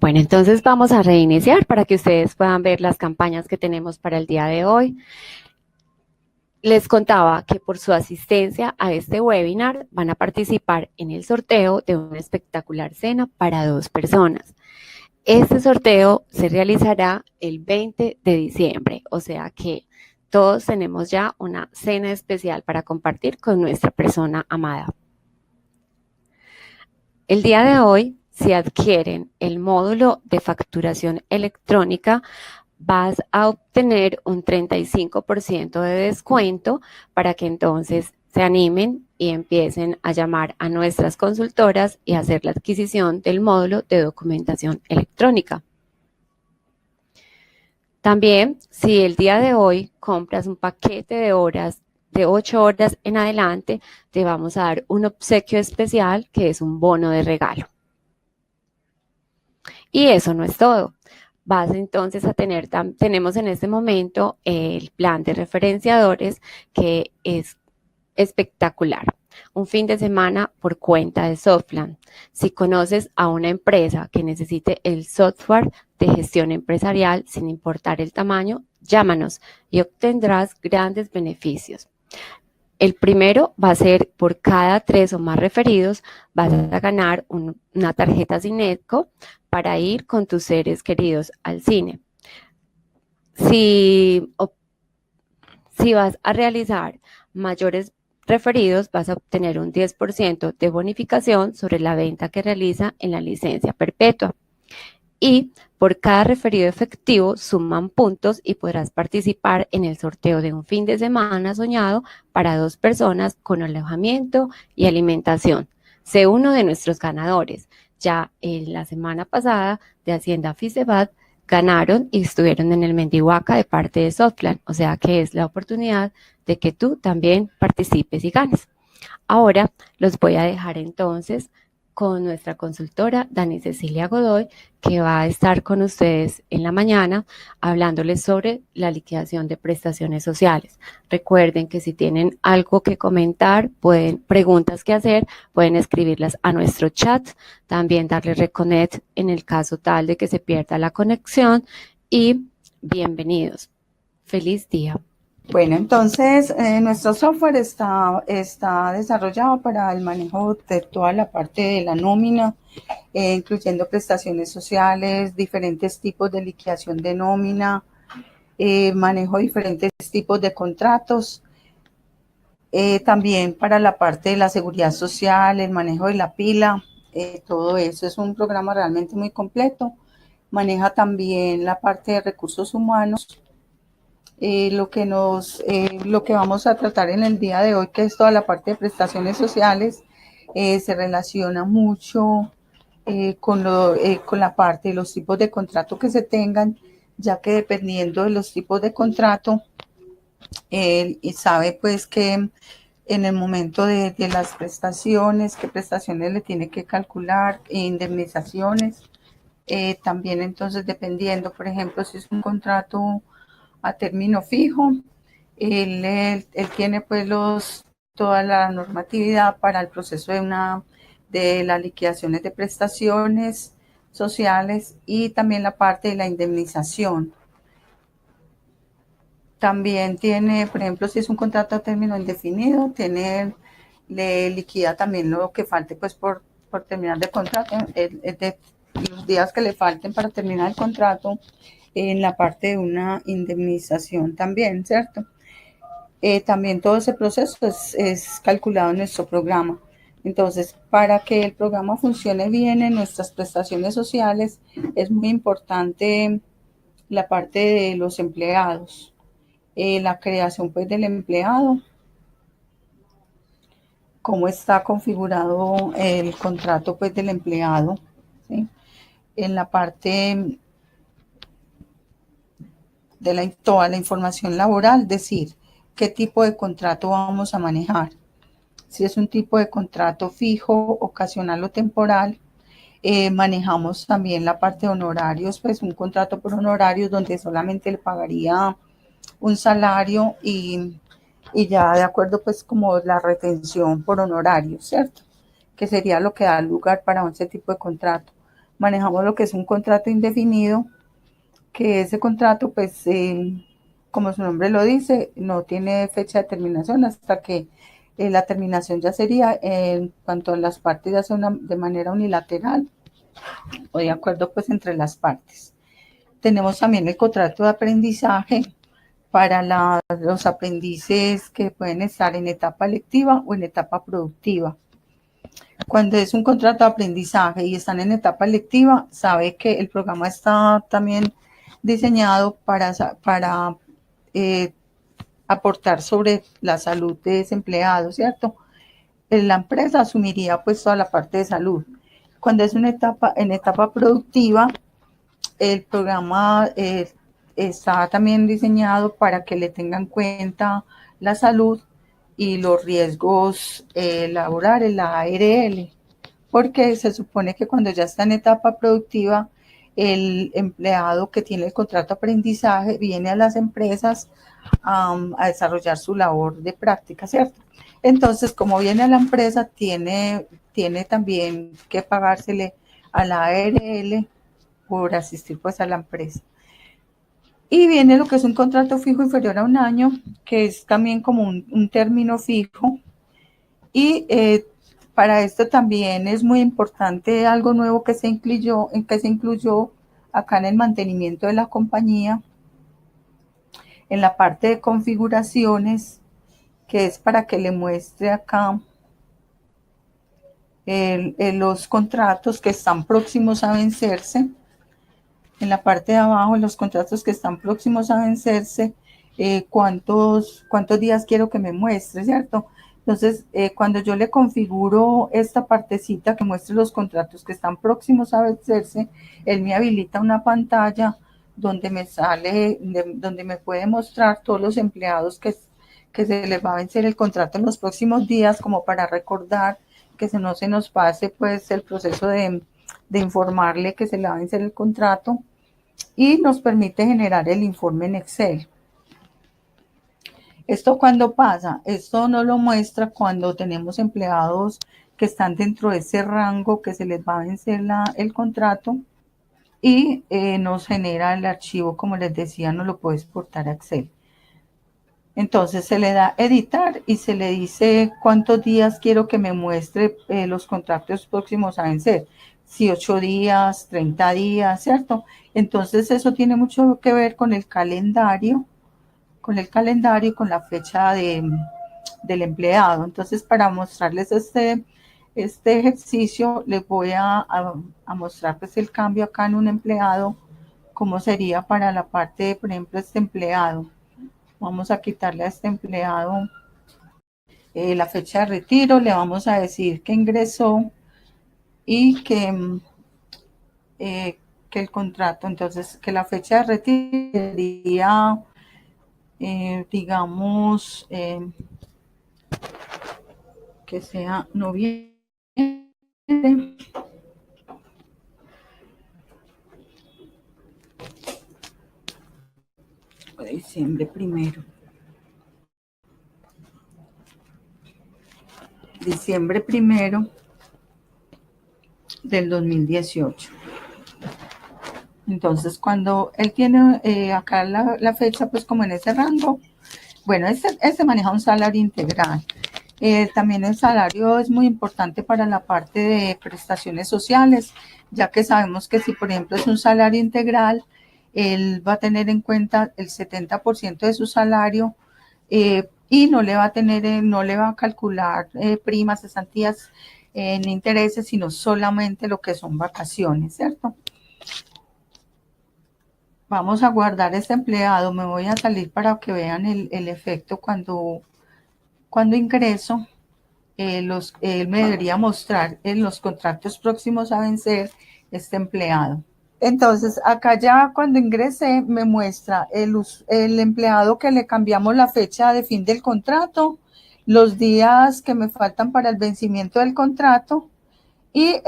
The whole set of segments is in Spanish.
Bueno, entonces vamos a reiniciar para que ustedes puedan ver las campañas que tenemos para el día de hoy. Les contaba que por su asistencia a este webinar van a participar en el sorteo de una espectacular cena para 2 personas. Este sorteo se realizará el 20 de diciembre, o sea que todos tenemos ya una cena especial para compartir con nuestra persona amada. El día de hoy, si adquieren el módulo de facturación electrónica, vas a obtener un 35% de descuento para que entonces se animen y empiecen a llamar a nuestras consultoras y hacer la adquisición del módulo de documentación electrónica. También, si el día de hoy compras un paquete de horas de 8 horas en adelante, te vamos a dar un obsequio especial que es un bono de regalo. Y eso no es todo. Vas entonces a tenemos en este momento el plan de referenciadores que es espectacular. Un fin de semana por cuenta de Softland. Si conoces a una empresa que necesite el software de gestión empresarial sin importar el tamaño, llámanos y obtendrás grandes beneficios. El primero va a ser por cada 3 o más referidos, vas a ganar una tarjeta Cinesco para ir con tus seres queridos al cine. Si vas a realizar mayores referidos, vas a obtener un 10% de bonificación sobre la venta que realiza en la licencia perpetua. Y por cada referido efectivo suman puntos y podrás participar en el sorteo de un fin de semana soñado para 2 personas con alojamiento y alimentación. Sé uno de nuestros ganadores. Ya en la semana pasada de Hacienda Fisebat ganaron y estuvieron en el Mendihuaca de parte de Softland, o sea que es la oportunidad de que tú también participes y ganes. Ahora los voy a dejar entonces con nuestra consultora Dani Cecilia Godoy, que va a estar con ustedes en la mañana hablándoles sobre la liquidación de prestaciones sociales. Recuerden que si tienen algo que comentar, preguntas que hacer, pueden escribirlas a nuestro chat, también darle reconnect en el caso tal de que se pierda la conexión y bienvenidos. Feliz día. Bueno, entonces nuestro software está desarrollado para el manejo de toda la parte de la nómina, incluyendo prestaciones sociales, diferentes tipos de liquidación de nómina, manejo de diferentes tipos de contratos, también para la parte de la seguridad social, el manejo de la pila, todo eso. Es un programa realmente muy completo. Maneja también la parte de recursos humanos. Lo que vamos a tratar en el día de hoy, que es toda la parte de prestaciones sociales, se relaciona mucho con la parte de los tipos de contrato que se tengan, ya que dependiendo de los tipos de contrato, y sabe pues que en el momento de las prestaciones, qué prestaciones le tiene que calcular, indemnizaciones, también entonces dependiendo, por ejemplo, si es un contrato a término fijo, él tiene pues toda la normatividad para el proceso de las liquidaciones de prestaciones sociales y también la parte de la indemnización. También tiene, por ejemplo, si es un contrato a término indefinido, le liquida también lo que falte pues por terminar de contrato, los días que le falten para terminar el contrato, en la parte de una indemnización también, ¿cierto? También todo ese proceso es calculado en nuestro programa. Entonces, para que el programa funcione bien en nuestras prestaciones sociales, es muy importante la parte de los empleados, la creación pues del empleado, cómo está configurado el contrato pues del empleado, ¿sí? En la parte de toda la información laboral, decir qué tipo de contrato vamos a manejar. Si es un tipo de contrato fijo, ocasional o temporal, manejamos también la parte de honorarios, pues un contrato por honorarios donde solamente le pagaría un salario y ya de acuerdo pues como la retención por honorarios, ¿cierto? Que sería lo que da lugar para ese tipo de contrato. manejamos lo que es un contrato indefinido, que ese contrato, pues, como su nombre lo dice, no tiene fecha de terminación hasta que la terminación ya sería en cuanto a las partes ya son de manera unilateral o de acuerdo pues entre las partes. Tenemos también el contrato de aprendizaje para los aprendices que pueden estar en etapa lectiva o en etapa productiva. Cuando es un contrato de aprendizaje y están en etapa lectiva, sabe que el programa está también diseñado para aportar sobre la salud de ese empleado, ¿cierto? La empresa asumiría pues toda la parte de salud. Cuando es en etapa productiva, el programa está también diseñado para que le tengan en cuenta la salud y los riesgos laborales, la ARL, porque se supone que cuando ya está en etapa productiva, el empleado que tiene el contrato de aprendizaje viene a las empresas a desarrollar su labor de práctica, ¿cierto? Entonces, como viene a la empresa, tiene también que pagársele a la ARL por asistir pues a la empresa. Y viene lo que es un contrato fijo inferior a un año, que es también como un término fijo. Y para esto también es muy importante algo nuevo que se incluyó acá en el mantenimiento de la compañía, en la parte de configuraciones, que es para que le muestre acá los contratos que están próximos a vencerse. En la parte de abajo, los contratos que están próximos a vencerse, cuántos días quiero que me muestre, ¿cierto? Entonces, cuando yo le configuro esta partecita que muestre los contratos que están próximos a vencerse, él me habilita una pantalla donde me sale, donde me puede mostrar todos los empleados que se les va a vencer el contrato en los próximos días, como para recordar que no se nos pase pues el proceso de informarle que se le va a vencer el contrato, y nos permite generar el informe en Excel. ¿Esto cuándo pasa? Esto nos lo muestra cuando tenemos empleados que están dentro de ese rango que se les va a vencer el contrato, y nos genera el archivo, como les decía, nos lo puede exportar a Excel. Entonces se le da editar y se le dice cuántos días quiero que me muestre los contratos próximos a vencer. Si 8 días, 30 días, ¿cierto? Entonces eso tiene mucho que ver con el calendario y con la fecha del empleado. Entonces, para mostrarles este ejercicio, les voy a mostrar pues el cambio acá en un empleado, cómo sería para la parte de, por ejemplo, este empleado. Vamos a quitarle a este empleado la fecha de retiro, le vamos a decir que ingresó y que el contrato, entonces que la fecha de retiro sería, digamos, que sea noviembre, o diciembre primero. Diciembre primero del 2018. Entonces, cuando él tiene acá la fecha, pues como en ese rango, bueno, este maneja un salario integral. También el salario es muy importante para la parte de prestaciones sociales, ya que sabemos que si, por ejemplo, es un salario integral, él va a tener en cuenta el 70% de su salario, y no le va a calcular primas, cesantías en intereses, sino solamente lo que son vacaciones, ¿cierto? Vamos a guardar este empleado. Me voy a salir para que vean el efecto cuando ingreso. Él me debería mostrar en los contratos próximos a vencer este empleado. Entonces, acá ya cuando ingresé me muestra el empleado que le cambiamos la fecha de fin del contrato, los días que me faltan para el vencimiento del contrato, y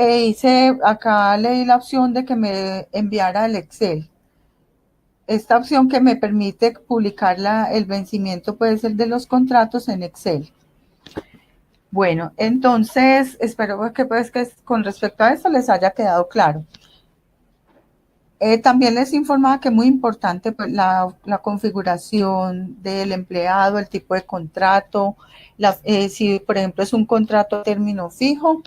acá le di la opción de que me enviara el Excel. Esta opción que me permite publicar el vencimiento puede ser de los contratos en Excel. Bueno, entonces espero que con respecto a esto les haya quedado claro. También les informaba que es muy importante pues, la configuración del empleado, el tipo de contrato, si por ejemplo es un contrato a término fijo,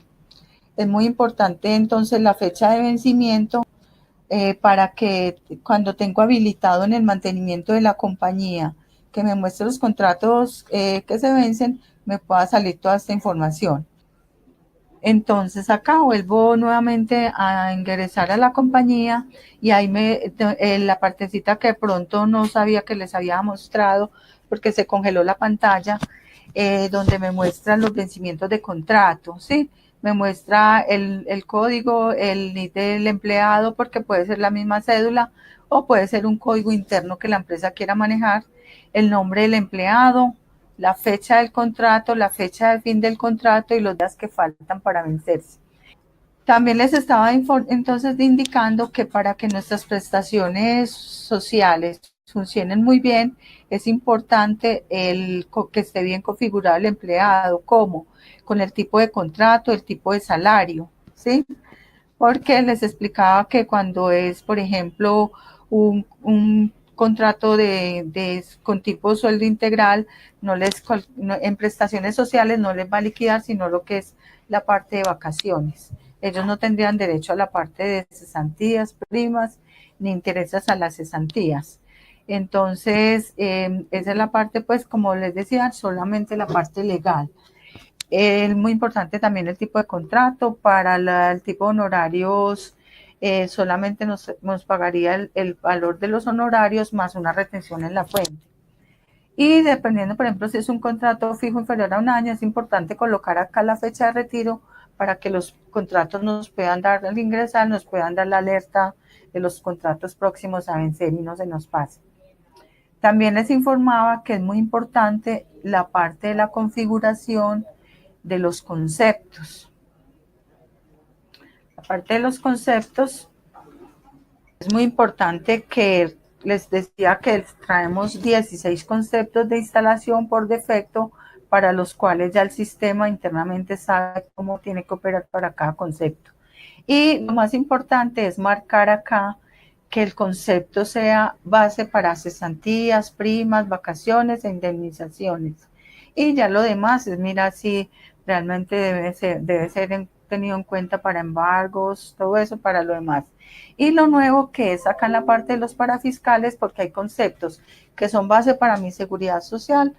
es muy importante entonces la fecha de vencimiento para que cuando tengo habilitado en el mantenimiento de la compañía que me muestre los contratos que se vencen, me pueda salir toda esta información. Entonces acá vuelvo nuevamente a ingresar a la compañía y ahí la partecita que de pronto no sabía que les había mostrado porque se congeló la pantalla, donde me muestran los vencimientos de contrato, ¿sí? Me muestra el código, el NID del empleado, porque puede ser la misma cédula o puede ser un código interno que la empresa quiera manejar, el nombre del empleado, la fecha del contrato, la fecha de fin del contrato y los días que faltan para vencerse. También les estaba entonces indicando que para que nuestras prestaciones sociales funcionen muy bien, es importante que esté bien configurado el empleado, como con el tipo de contrato, el tipo de salario, ¿sí? Porque les explicaba que cuando es, por ejemplo, un contrato con tipo sueldo integral, en prestaciones sociales no les va a liquidar, sino lo que es la parte de vacaciones. Ellos no tendrían derecho a la parte de cesantías, primas, ni intereses a las cesantías. Entonces, esa es la parte, pues, como les decía, solamente la parte legal. Es muy importante también el tipo de contrato. Para el tipo de honorarios, solamente nos pagaría el valor de los honorarios más una retención en la fuente. Y dependiendo, por ejemplo, si es un contrato fijo inferior a un año, es importante colocar acá la fecha de retiro para que los contratos nos puedan dar al ingresar, nos puedan dar la alerta de los contratos próximos a vencer y no se nos pase. También les informaba que es muy importante la parte de la configuración de los conceptos. Aparte de los conceptos, es muy importante que les decía que traemos 16 conceptos de instalación por defecto para los cuales ya el sistema internamente sabe cómo tiene que operar para cada concepto. Y lo más importante es marcar acá que el concepto sea base para cesantías, primas, vacaciones e indemnizaciones. Y ya lo demás es mirar si realmente debe ser tenido en cuenta para embargos, todo eso para lo demás. Y lo nuevo que es acá en la parte de los parafiscales, porque hay conceptos que son base para mi seguridad social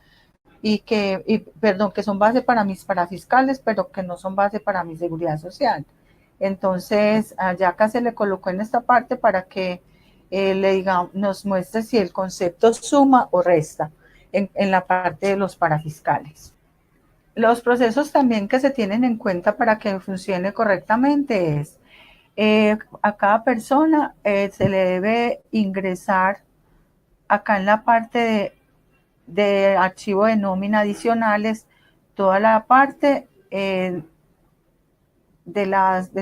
que son base para mis parafiscales, pero que no son base para mi seguridad social. Entonces, allá acá se le colocó en esta parte para que nos muestre si el concepto suma o resta en la parte de los parafiscales. Los procesos también que se tienen en cuenta para que funcione correctamente es a cada persona se le debe ingresar acá en la parte de archivo de nómina adicionales toda la parte de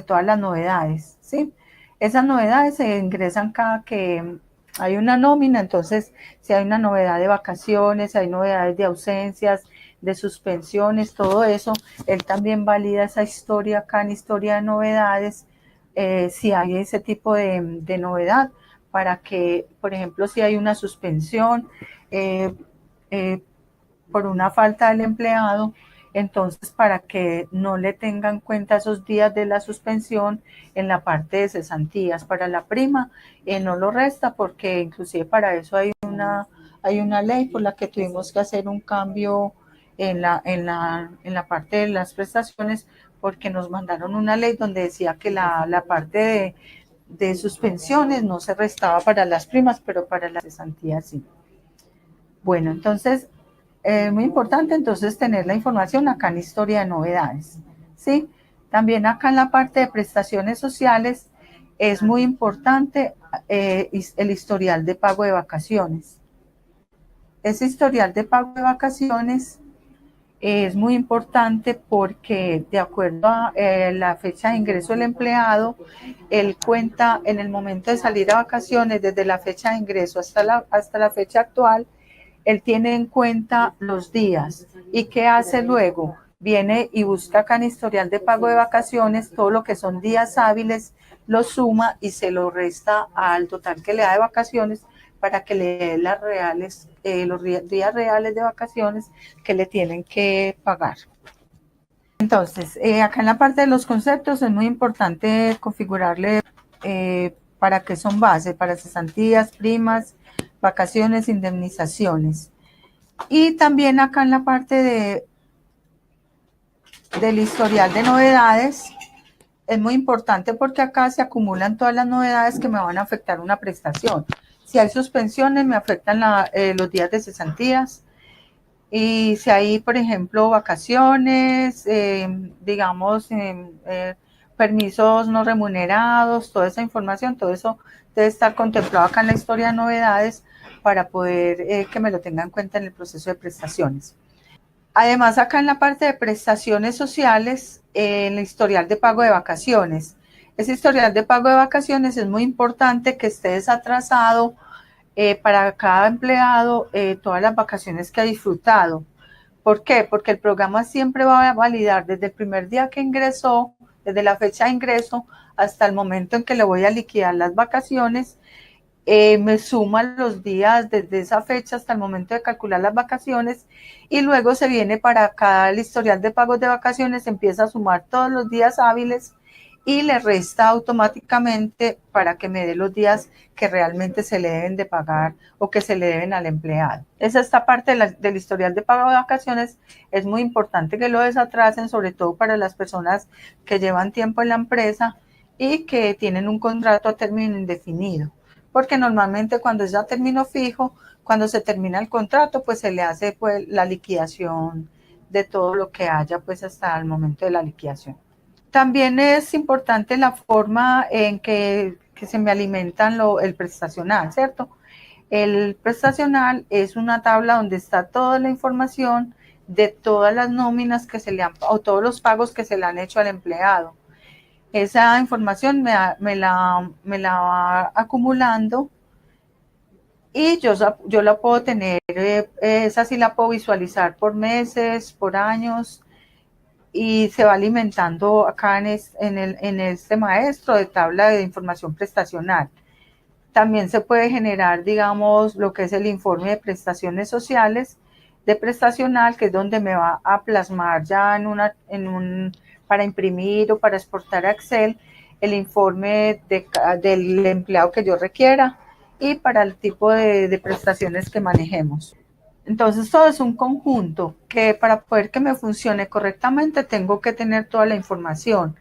todas las novedades, ¿sí? Esas novedades se ingresan cada que hay una nómina, entonces si hay una novedad de vacaciones, hay novedades de ausencias, de suspensiones, todo eso, él también valida esa historia acá en historia de novedades, si hay ese tipo de novedad, para que, por ejemplo, si hay una suspensión por una falta del empleado, entonces para que no le tengan en cuenta esos días de la suspensión en la parte de cesantías. Para la prima no lo resta, porque inclusive para eso hay una ley por la que tuvimos que hacer un cambio en la parte de las prestaciones, porque nos mandaron una ley donde decía que la parte de suspensiones no se restaba para las primas, pero para las cesantías sí. Bueno, entonces muy importante entonces tener la información acá en historia de novedades, ¿sí? También acá en la parte de prestaciones sociales es muy importante el historial de pago de vacaciones. Ese historial de pago de vacaciones es muy importante porque de acuerdo a la fecha de ingreso del empleado, él cuenta en el momento de salir a vacaciones, desde la fecha de ingreso hasta la fecha actual, él tiene en cuenta los días. ¿Y qué hace luego? viene y busca acá en historial de pago de vacaciones todo lo que son días hábiles, lo suma y se lo resta al total que le da de vacaciones para que le dé las reales, los días reales de vacaciones que le tienen que pagar. Entonces, acá en la parte de los conceptos es muy importante configurarle para qué son base, para cesantías, primas, vacaciones, indemnizaciones. Y también acá en la parte del historial de novedades, es muy importante porque acá se acumulan todas las novedades que me van a afectar una prestación. Si hay suspensiones, me afectan los días de cesantías. Y si hay, por ejemplo, vacaciones, digamos, permisos no remunerados, toda esa información, todo eso debe estar contemplado acá en la historia de novedades para poder que me lo tenga en cuenta en el proceso de prestaciones. Además, acá en la parte de prestaciones sociales, en el historial de pago de vacaciones. Ese historial de pago de vacaciones es muy importante que esté desatrasado para cada empleado todas las vacaciones que ha disfrutado. ¿Por qué? Porque el programa siempre va a validar desde el primer día que ingresó, desde la fecha de ingreso hasta el momento en que le voy a liquidar las vacaciones. Me suma los días desde esa fecha hasta el momento de calcular las vacaciones y luego se viene para cada historial de pagos de vacaciones, empieza a sumar todos los días hábiles y le resta automáticamente para que me dé los días que realmente se le deben de pagar o que se le deben al empleado. Esta parte del historial de pago de vacaciones es muy importante que lo desatrasen, sobre todo para las personas que llevan tiempo en la empresa y que tienen un contrato a término indefinido. Porque normalmente cuando es ya término fijo, cuando se termina el contrato, pues se le hace pues la liquidación de todo lo que haya pues hasta el momento de la liquidación. También es importante la forma en que se me alimentan el prestacional, ¿cierto? El prestacional es una tabla donde está toda la información de todas las nóminas que se le han, o todos los pagos que se le han hecho al empleado. Esa información me la va acumulando y yo la puedo tener, esa sí la puedo visualizar por meses, por años, y se va alimentando acá en este maestro de tabla de información prestacional. También se puede generar, digamos, lo que es el informe de prestaciones sociales de prestacional, que es donde me va a plasmar ya para imprimir o para exportar a Excel el informe del empleado que yo requiera y para el tipo de prestaciones que manejemos. Entonces todo es un conjunto que para poder que me funcione correctamente tengo que tener toda la información.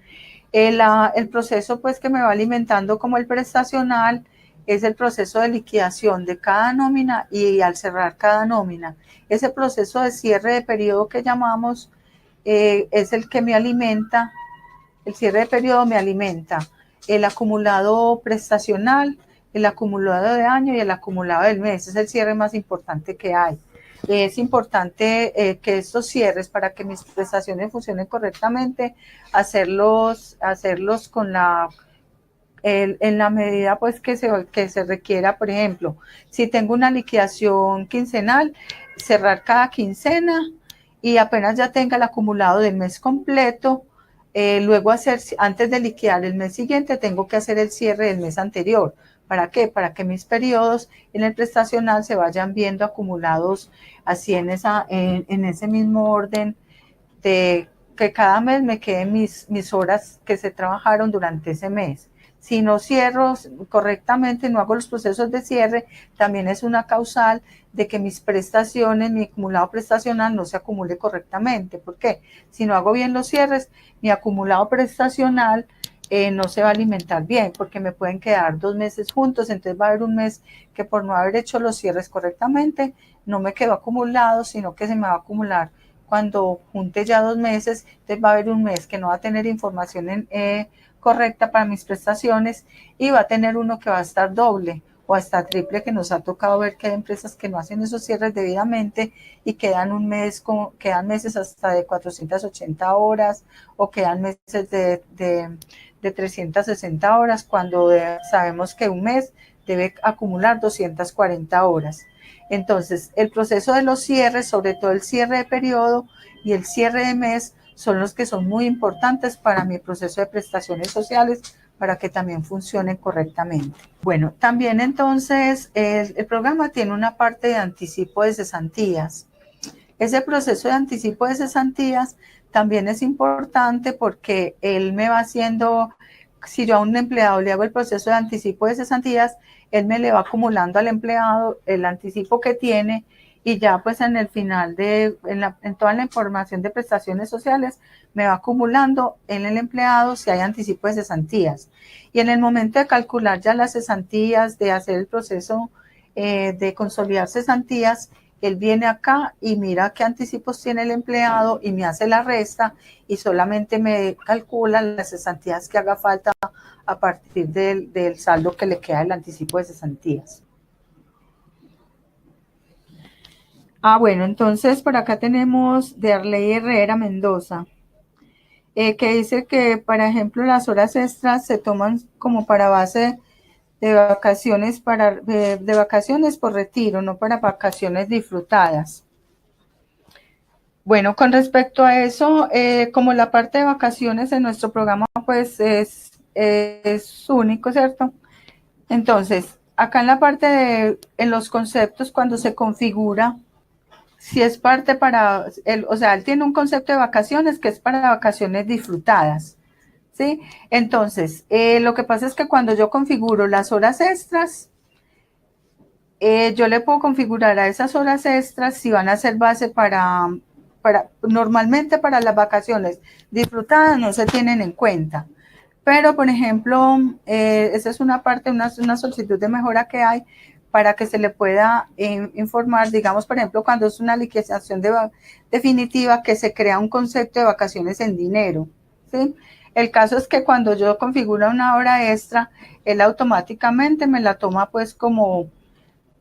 El proceso pues que me va alimentando como el prestacional es el proceso de liquidación de cada nómina y al cerrar cada nómina. Ese proceso de cierre de periodo que llamamos es el que me alimenta, el cierre de periodo me alimenta el acumulado prestacional, el acumulado de año y el acumulado del mes. Es el cierre más importante que hay. Es importante que estos cierres, para que mis prestaciones funcionen correctamente, hacerlos con en la medida pues que se requiera. Por ejemplo, si tengo una liquidación quincenal, cerrar cada quincena y apenas ya tenga el acumulado del mes completo, luego antes de liquidar el mes siguiente, tengo que hacer el cierre del mes anterior. ¿Para qué? Para que mis periodos en el prestacional se vayan viendo acumulados así en ese mismo orden de que cada mes me queden mis horas que se trabajaron durante ese mes. Si no cierro correctamente, no hago los procesos de cierre, también es una causal de que mis prestaciones, mi acumulado prestacional no se acumule correctamente. ¿Por qué? Si no hago bien los cierres, mi acumulado prestacional no se va a alimentar bien, porque me pueden quedar 2 meses juntos, entonces va a haber un mes que por no haber hecho los cierres correctamente, no me quedó acumulado, sino que se me va a acumular cuando junte ya 2 meses, entonces va a haber un mes que no va a tener información correcta para mis prestaciones y va a tener uno que va a estar doble o hasta triple, que nos ha tocado ver que hay empresas que no hacen esos cierres debidamente y quedan meses hasta de 480 horas o quedan meses de 360 horas cuando sabemos que un mes debe acumular 240 horas. Entonces, el proceso de los cierres, sobre todo el cierre de periodo y el cierre de mes, son los que son muy importantes para mi proceso de prestaciones sociales, para que también funcionen correctamente. Bueno, también entonces el programa tiene una parte de anticipo de cesantías. Ese proceso de anticipo de cesantías también es importante porque él me va haciendo, si yo a un empleado le hago el proceso de anticipo de cesantías, él me le va acumulando al empleado el anticipo que tiene y ya pues en el final en toda la información de prestaciones sociales me va acumulando en el empleado si hay anticipo de cesantías. Y en el momento de calcular ya las cesantías, de hacer el proceso de consolidar cesantías, él viene acá y mira qué anticipos tiene el empleado y me hace la resta y solamente me calcula las cesantías que haga falta a partir del saldo que le queda del anticipo de cesantías. Bueno, entonces por acá tenemos de Arley Herrera Mendoza, que dice que, por ejemplo, las horas extras se toman como para base de vacaciones, de vacaciones por retiro, no para vacaciones disfrutadas. Bueno, con respecto a eso, como la parte de vacaciones en nuestro programa pues es único, ¿cierto? Entonces, acá en la parte en los conceptos, cuando se configura, si es parte para, o sea, él tiene un concepto de vacaciones que es para vacaciones disfrutadas, ¿sí? Entonces, lo que pasa es que cuando yo configuro las horas extras, yo le puedo configurar a esas horas extras si van a ser base normalmente para las vacaciones disfrutadas no se tienen en cuenta. Pero, por ejemplo, esa es una parte, una solicitud de mejora que hay para que se le pueda informar, digamos, por ejemplo, cuando es una liquidación definitiva, que se crea un concepto de vacaciones en dinero, ¿sí? El caso es que cuando yo configuro una hora extra, él automáticamente me la toma pues como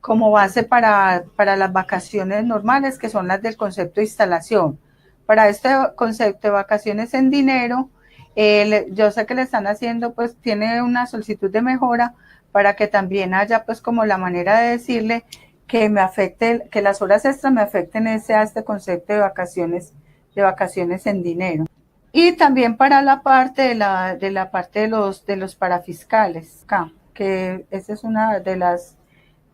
base para las vacaciones normales, que son las del concepto de instalación. Para este concepto de vacaciones en dinero, yo sé que le están haciendo, pues tiene una solicitud de mejora para que también haya pues como la manera de decirle que me afecte, que las horas extras me afecten a este concepto de vacaciones en dinero. Y también para la parte de la parte de los parafiscales, que esa es una de las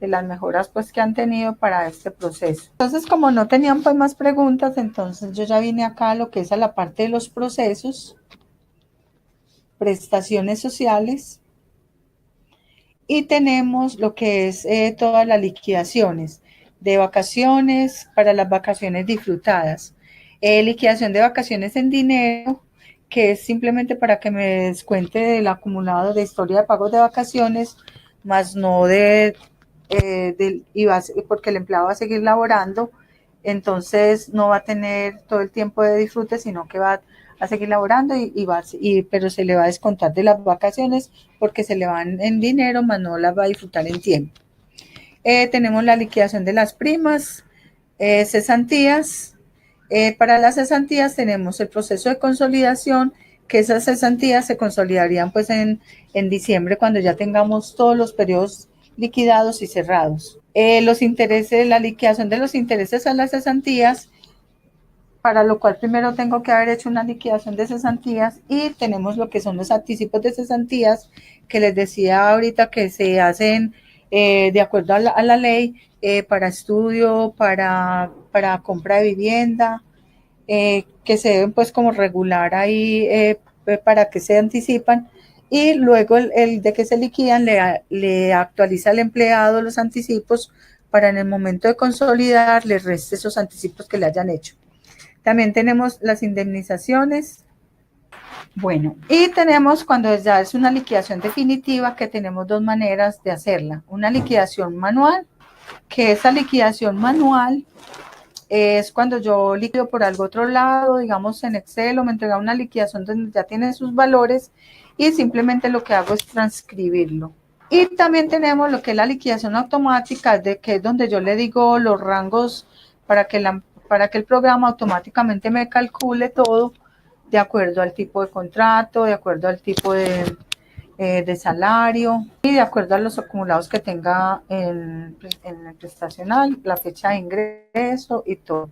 mejoras pues que han tenido para este proceso. Entonces, como no tenían pues más preguntas, entonces yo ya vine acá a lo que es a la parte de los procesos, prestaciones sociales, y tenemos lo que es todas las liquidaciones de vacaciones para las vacaciones disfrutadas, liquidación de vacaciones en dinero, que es simplemente para que me descuente del acumulado de historia de pagos de vacaciones, más no porque el empleado va a seguir laborando, entonces no va a tener todo el tiempo de disfrute, sino que va a seguir laborando pero se le va a descontar de las vacaciones porque se le van en dinero, más no las va a disfrutar en tiempo. Tenemos la liquidación de las primas, cesantías. Para las cesantías tenemos el proceso de consolidación, que esas cesantías se consolidarían pues en diciembre, cuando ya tengamos todos los periodos liquidados y cerrados. Los intereses, la liquidación de los intereses a las cesantías, para lo cual primero tengo que haber hecho una liquidación de cesantías, y tenemos lo que son los anticipos de cesantías, que les decía ahorita que se hacen de acuerdo a la ley, para estudio, para compra de vivienda, que se deben pues como regular ahí para que se anticipan, y luego el de que se liquidan le actualiza al empleado los anticipos para en el momento de consolidar le reste esos anticipos que le hayan hecho. También tenemos las indemnizaciones. Bueno, y tenemos cuando ya es una liquidación definitiva, que tenemos dos maneras de hacerla. Una liquidación manual, que esa liquidación manual es cuando yo liquido por algo otro lado, digamos en Excel, o me entrega una liquidación donde ya tiene sus valores y simplemente lo que hago es transcribirlo. Y también tenemos lo que es la liquidación automática, que es donde yo le digo los rangos para que el programa automáticamente me calcule todo de acuerdo al tipo de contrato, de acuerdo al tipo de salario y de acuerdo a los acumulados que tenga en el prestacional, la fecha de ingreso y todo.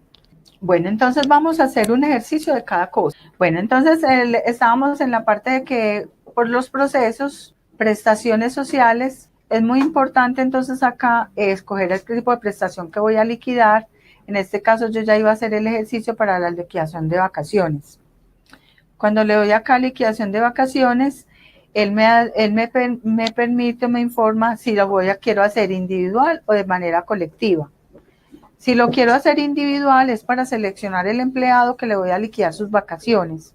Bueno, entonces vamos a hacer un ejercicio de cada cosa. Bueno, entonces estábamos en la parte de que por los procesos, prestaciones sociales, es muy importante entonces acá escoger el tipo de prestación que voy a liquidar. En este caso yo ya iba a hacer el ejercicio para la liquidación de vacaciones. Cuando le doy acá liquidación de vacaciones, él me permite, me informa si lo quiero hacer individual o de manera colectiva. Si lo quiero hacer individual es para seleccionar el empleado que le voy a liquidar sus vacaciones.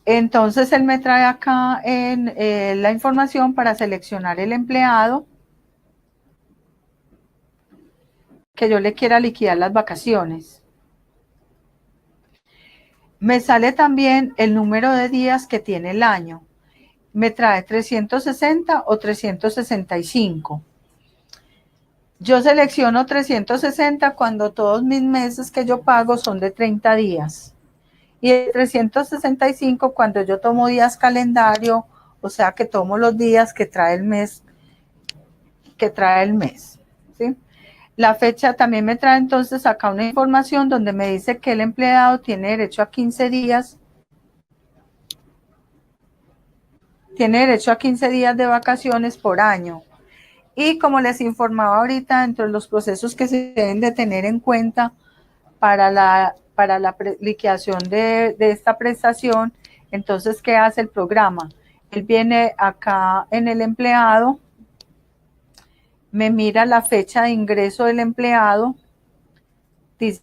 Entonces él me trae acá la información para seleccionar el empleado que yo le quiera liquidar las vacaciones. Me sale también el número de días que tiene el año. Me trae 360 o 365. Yo selecciono 360 cuando todos mis meses que yo pago son de 30 días. Y el 365 cuando yo tomo días calendario, o sea que tomo los días que trae el mes, ¿sí? La fecha también me trae entonces acá una información donde me dice que el empleado tiene derecho a 15 días. Tiene derecho a 15 días de vacaciones por año. Y como les informaba ahorita, entre los procesos que se deben de tener en cuenta para la liquidación de esta prestación, entonces, ¿qué hace el programa? Él viene acá en el empleado, me mira la fecha de ingreso del empleado, dice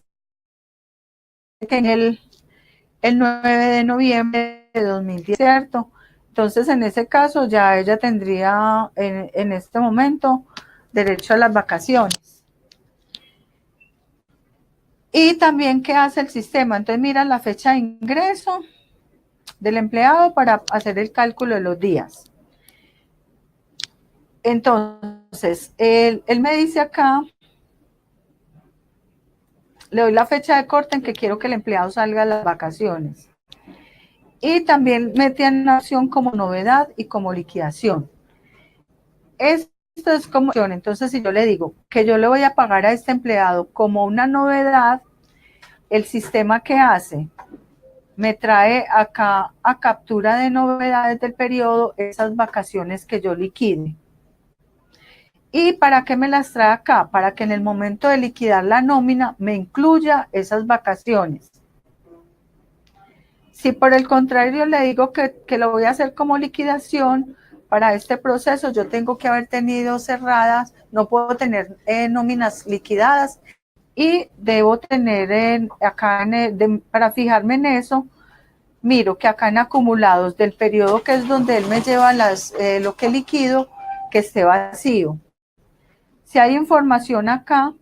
que en el 9 de noviembre de 2010, ¿cierto? Entonces, en ese caso, ya ella tendría en este momento derecho a las vacaciones. Y también, ¿qué hace el sistema? Entonces, mira la fecha de ingreso del empleado para hacer el cálculo de los días. Entonces, él me dice acá, le doy la fecha de corte en que quiero que el empleado salga a las vacaciones. Y también mete una opción como novedad y como liquidación. Esto es como, entonces si yo le digo que yo le voy a pagar a este empleado como una novedad, el sistema que hace me trae acá a captura de novedades del periodo esas vacaciones que yo liquide. ¿Y para qué me las trae acá? Para que en el momento de liquidar la nómina me incluya esas vacaciones. Si por el contrario le digo que lo voy a hacer como liquidación, para este proceso yo tengo que haber tenido cerradas, no puedo tener nóminas liquidadas y debo tener acá, para fijarme en eso, miro que acá en acumulados del periodo que es donde él me lleva lo que liquido, que esté vacío. Si hay información acá,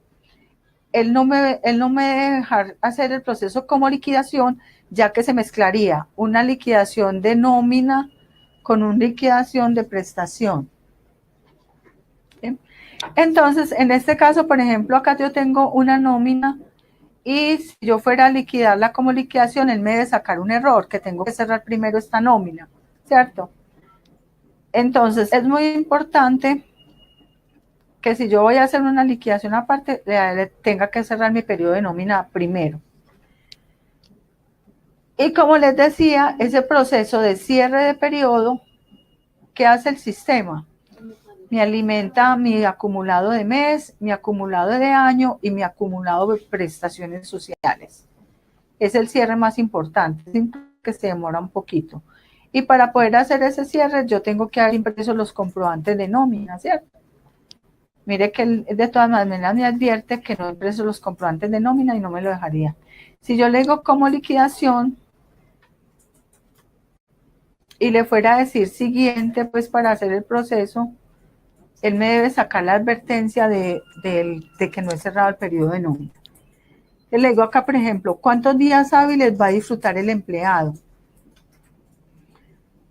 él no me debe dejar hacer el proceso como liquidación, ya que se mezclaría una liquidación de nómina con una liquidación de prestación. ¿Sí? Entonces, en este caso, por ejemplo, acá yo tengo una nómina y si yo fuera a liquidarla como liquidación, él me debe sacar un error, que tengo que cerrar primero esta nómina, ¿cierto? Entonces, es muy importante que si yo voy a hacer una liquidación aparte, tenga que cerrar mi periodo de nómina primero. Y como les decía, ese proceso de cierre de periodo, ¿qué hace el sistema? Me alimenta mi acumulado de mes, mi acumulado de año y mi acumulado de prestaciones sociales. Es el cierre más importante, que se demora un poquito. Y para poder hacer ese cierre, yo tengo que haber impreso los comprobantes de nómina, ¿cierto? Mire que él de todas maneras me advierte que no impreso los comprobantes de nómina y no me lo dejaría. Si yo le digo como liquidación y le fuera a decir siguiente, pues para hacer el proceso, él me debe sacar la advertencia de que no he cerrado el periodo de nómina. Le digo acá, por ejemplo, ¿cuántos días hábiles va a disfrutar el empleado?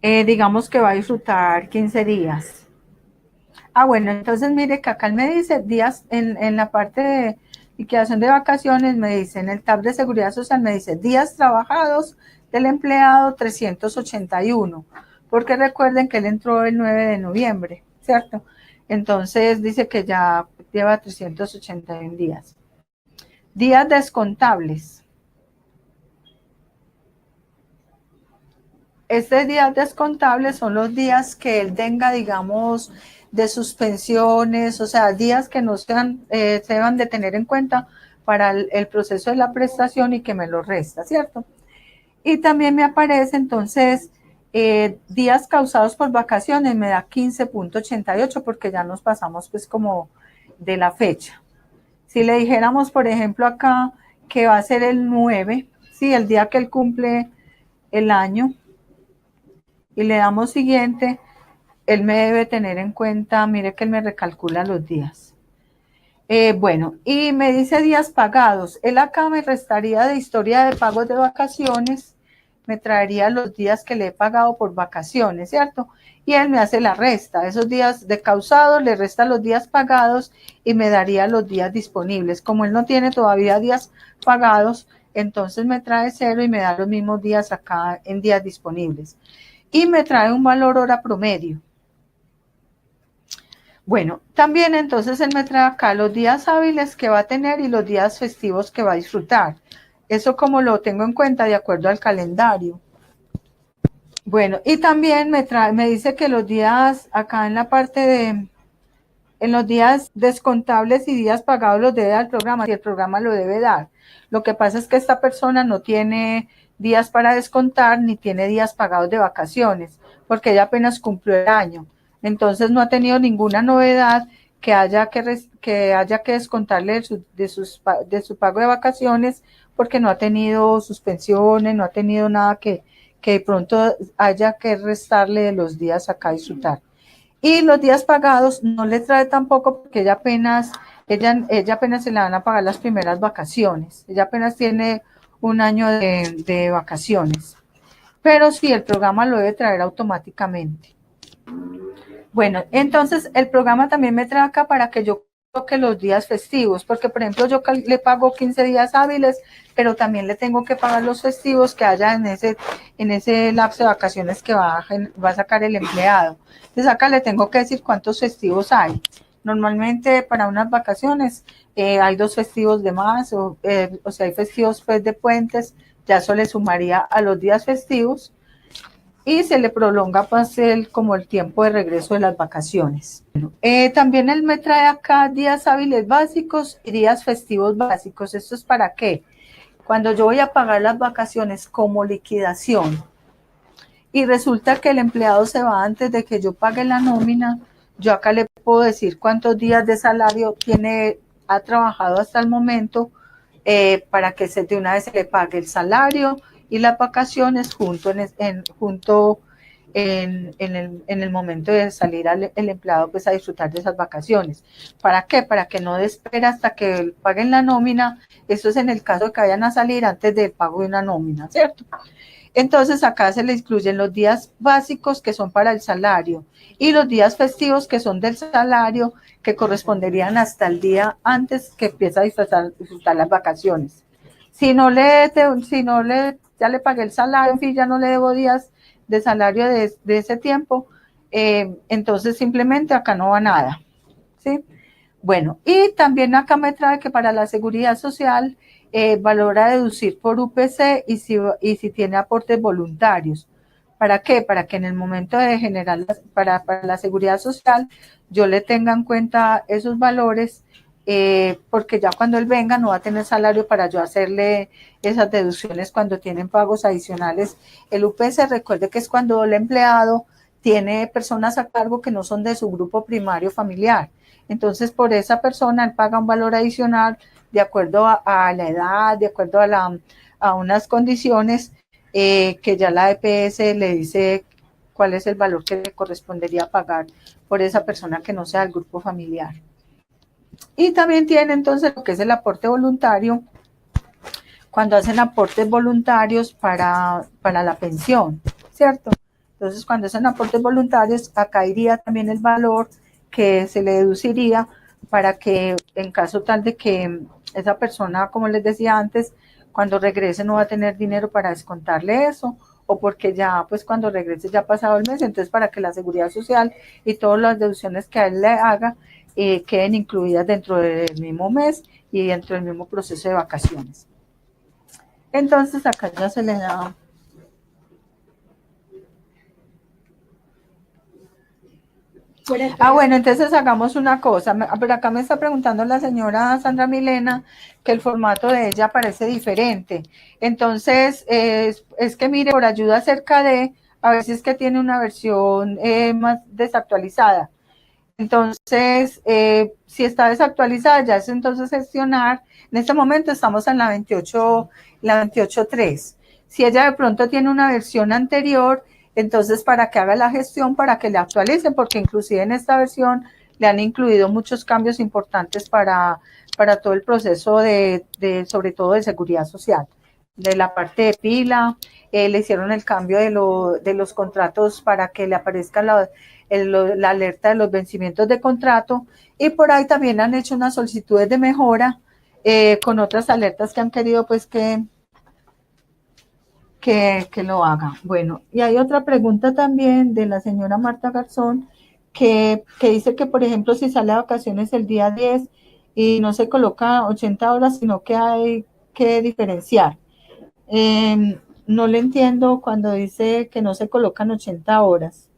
Digamos que va a disfrutar 15 días. Ah, bueno, entonces mire que acá él me dice días, en la parte de liquidación de vacaciones, me dice, en el tab de seguridad social, me dice días trabajados del empleado 381, porque recuerden que él entró el 9 de noviembre, ¿cierto? Entonces dice que ya lleva 381 días. Días descontables. Estos días descontables son los días que él tenga, digamos, de suspensiones, o sea, días que no sean, se deban de tener en cuenta para el proceso de la prestación y que me lo resta, ¿cierto? Y también me aparece entonces días causados por vacaciones, me da 15.88 porque ya nos pasamos pues como de la fecha. Si le dijéramos, por ejemplo, acá que va a ser el 9, ¿sí? El día que él cumple el año, y le damos siguiente, él me debe tener en cuenta, mire que él me recalcula los días. Bueno, y me dice días pagados. Él acá me restaría de historia de pagos de vacaciones, me traería los días que le he pagado por vacaciones, ¿cierto? Y él me hace la resta, esos días de causados, le resta los días pagados y me daría los días disponibles. Como él no tiene todavía días pagados, entonces me trae 0 y me da los mismos días acá en días disponibles. Y me trae un valor hora promedio. Bueno, también entonces él me trae acá los días hábiles que va a tener y los días festivos que va a disfrutar. Eso como lo tengo en cuenta de acuerdo al calendario. Bueno, y también me dice que los días acá en la parte de, en los días descontables y días pagados los debe dar el programa, si el programa lo debe dar. Lo que pasa es que esta persona no tiene días para descontar ni tiene días pagados de vacaciones, porque ella apenas cumplió el año. Entonces no ha tenido ninguna novedad que haya que descontarle de su pago de vacaciones, porque no ha tenido suspensiones, no ha tenido nada que de pronto haya que restarle de los días acá a disfrutar. Y los días pagados no le trae tampoco porque ella apenas se le van a pagar las primeras vacaciones. Ella apenas tiene un año de vacaciones. Pero sí, el programa lo debe traer automáticamente. Bueno, entonces el programa también me trae acá para que yo coloque los días festivos, porque por ejemplo yo le pago 15 días hábiles, pero también le tengo que pagar los festivos que haya en ese lapso de vacaciones que va a sacar el empleado. Entonces acá le tengo que decir cuántos festivos hay. Normalmente para unas vacaciones hay 2 festivos de más, o sea, hay festivos pues de puentes, ya eso le sumaría a los días festivos y se le prolonga pues como el tiempo de regreso de las vacaciones. También él me trae acá días hábiles básicos y días festivos básicos. ¿Esto es para qué? Cuando yo voy a pagar las vacaciones como liquidación y resulta que el empleado se va antes de que yo pague la nómina, yo acá le puedo decir cuántos días de salario ha trabajado hasta el momento para que de una vez se le pague el salario y las vacaciones junto en el momento de salir el empleado pues a disfrutar de esas vacaciones. ¿Para qué? Para que no espera hasta que paguen la nómina. Eso es en el caso de que vayan a salir antes del pago de una nómina, ¿cierto? Entonces acá se le incluyen los días básicos que son para el salario y los días festivos que son del salario que corresponderían hasta el día antes que empieza a disfrutar las vacaciones. Si no ya le pagué el salario, en fin, ya no le debo días de salario de ese tiempo, entonces simplemente acá no va nada, ¿sí? Bueno, y también acá me trae que para la seguridad social valora deducir por UPC y si tiene aportes voluntarios. ¿Para qué? Para que en el momento de generar para la seguridad social yo le tenga en cuenta esos valores, porque ya cuando él venga no va a tener salario para yo hacerle esas deducciones cuando tienen pagos adicionales. El UPC, recuerde que es cuando el empleado tiene personas a cargo que no son de su grupo primario familiar. Entonces, por esa persona él paga un valor adicional de acuerdo a la edad, de acuerdo a unas condiciones que ya la EPS le dice cuál es el valor que le correspondería pagar por esa persona que no sea del grupo familiar. Y también tiene entonces lo que es el aporte voluntario, cuando hacen aportes voluntarios para la pensión, ¿cierto? Entonces, cuando hacen aportes voluntarios, acá iría también el valor que se le deduciría para que en caso tal de que esa persona, como les decía antes, cuando regrese no va a tener dinero para descontarle eso, o porque ya, pues cuando regrese ya ha pasado el mes, entonces para que la seguridad social y todas las deducciones que a él le haga queden incluidas dentro del mismo mes y dentro del mismo proceso de vacaciones. Entonces acá ya se le da. Bueno, entonces hagamos una cosa. Pero acá me está preguntando la señora Sandra Milena que el formato de ella parece diferente. Entonces, es que mire, por ayuda acerca de, a veces que tiene una versión más desactualizada. Entonces, si está desactualizada, ya es entonces gestionar. En este momento estamos en la 28, la 28.3. Si ella de pronto tiene una versión anterior, entonces para que haga la gestión, para que le actualicen, porque inclusive en esta versión le han incluido muchos cambios importantes para todo el proceso sobre todo de seguridad social. De la parte de pila, le hicieron el cambio de los contratos para que le aparezca la alerta de los vencimientos de contrato, y por ahí también han hecho unas solicitudes de mejora con otras alertas que han querido pues que lo haga. Bueno, y hay otra pregunta también de la señora Marta Garzón que dice que, por ejemplo, si sale a vacaciones el día 10 y no se coloca 80 horas, sino que hay que diferenciar. No le entiendo cuando dice que no se colocan 80 horas.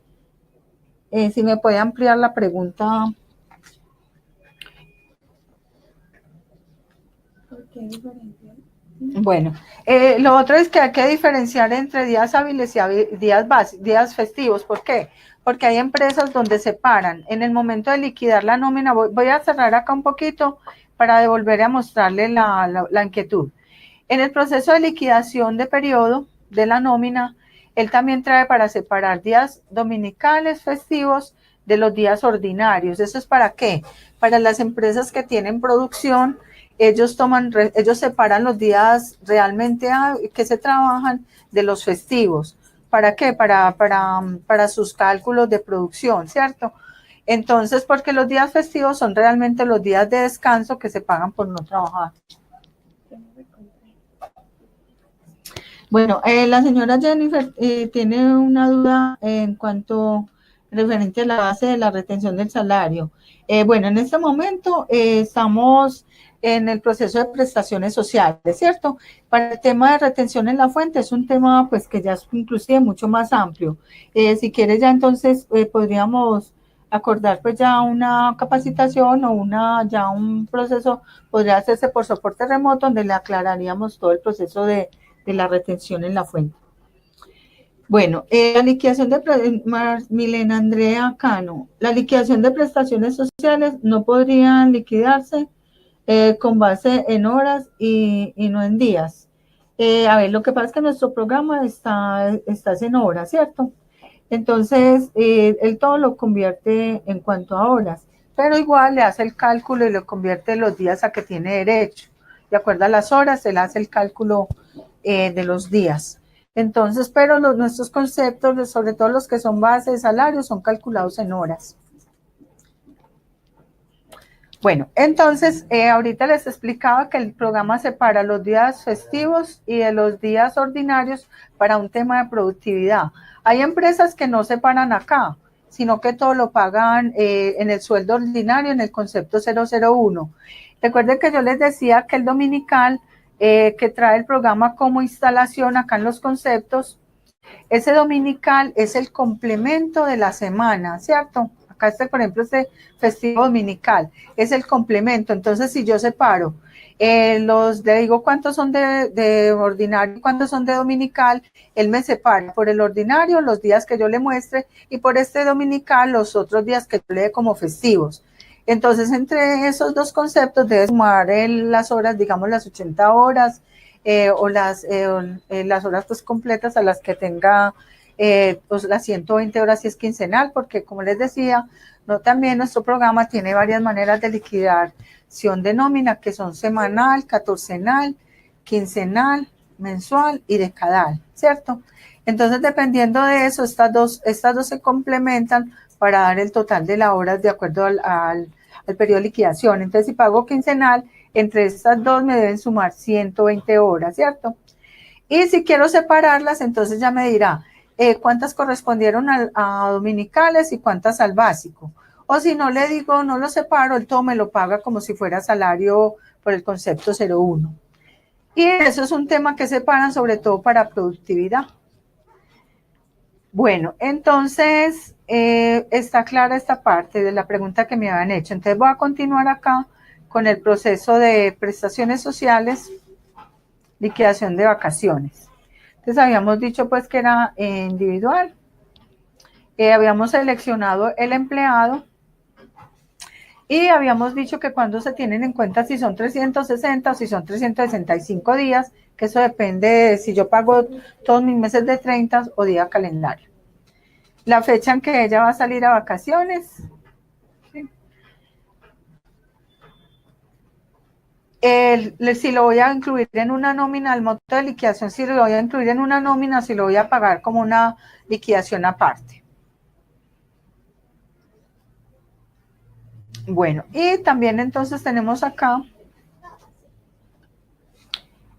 Si me puede ampliar la pregunta. ¿Por qué diferenciar? Bueno, lo otro es que hay que diferenciar entre días hábiles y días festivos. ¿Por qué? Porque hay empresas donde separan. En el momento de liquidar la nómina, voy a cerrar acá un poquito para devolver a mostrarle la inquietud. En el proceso de liquidación de periodo de la nómina, él también trae para separar días dominicales, festivos, de los días ordinarios. ¿Eso es para qué? Para las empresas que tienen producción, ellos separan los días realmente que se trabajan de los festivos. ¿Para qué? Para sus cálculos de producción, ¿cierto? Entonces, porque los días festivos son realmente los días de descanso que se pagan por no trabajar. Bueno, la señora Jennifer tiene una duda en cuanto referente a la base de la retención del salario. Bueno, en este momento estamos en el proceso de prestaciones sociales, ¿cierto? Para el tema de retención en la fuente es un tema pues que ya es inclusive mucho más amplio. Si quiere ya entonces podríamos acordar pues ya una capacitación o ya un proceso, podría hacerse por soporte remoto donde le aclararíamos todo el proceso de la retención en la fuente. Bueno, la liquidación de Milena Andrea Cano, la liquidación de prestaciones sociales no podrían liquidarse con base en horas y no en días. A ver, lo que pasa es que nuestro programa está en horas, ¿cierto? Entonces, él todo lo convierte en cuanto a horas, pero igual le hace el cálculo y lo convierte en los días a que tiene derecho. De acuerdo a las horas, él hace el cálculo de los días. Entonces, pero nuestros conceptos, sobre todo los que son base de salario, son calculados en horas. Bueno, entonces, ahorita les explicaba que el programa separa los días festivos y de los días ordinarios para un tema de productividad. Hay empresas que no separan acá, sino que todo lo pagan en el sueldo ordinario, en el concepto 001. Recuerden que yo les decía que el dominical que trae el programa como instalación acá en los conceptos, ese dominical es el complemento de la semana, ¿cierto? Acá por ejemplo, este festivo dominical es el complemento. Entonces, si yo separo le digo cuántos son de ordinario y cuántos son de dominical, él me separa por el ordinario los días que yo le muestre y por este dominical los otros días que yo le dé como festivos. Entonces, entre esos dos conceptos debe sumar las horas, digamos las 80 horas o las horas pues completas a las que tenga pues las 120 horas si es quincenal, porque como les decía, también nuestro programa tiene varias maneras de liquidación de nómina, que son semanal, catorcenal, quincenal, mensual y decadal, ¿cierto? Entonces, dependiendo de eso, estas dos se complementan para dar el total de las horas de acuerdo al periodo de liquidación. Entonces, si pago quincenal, entre estas dos me deben sumar 120 horas, ¿cierto? Y si quiero separarlas, entonces ya me dirá cuántas correspondieron a dominicales y cuántas al básico. O si no le digo, no lo separo, él todo me lo paga como si fuera salario por el concepto 01. Y eso es un tema que separan sobre todo para productividad. Bueno, entonces está clara esta parte de la pregunta que me habían hecho. Entonces voy a continuar acá con el proceso de prestaciones sociales, liquidación de vacaciones. Entonces habíamos dicho pues que era individual. Habíamos seleccionado el empleado y habíamos dicho que cuando se tienen en cuenta si son 360 o si son 365 días, que eso depende de si yo pago todos mis meses de 30 o día calendario. La fecha en que ella va a salir a vacaciones. ¿Sí? Si lo voy a incluir en una nómina, el monto de liquidación, si lo voy a incluir en una nómina, si lo voy a pagar como una liquidación aparte. Bueno, y también entonces tenemos acá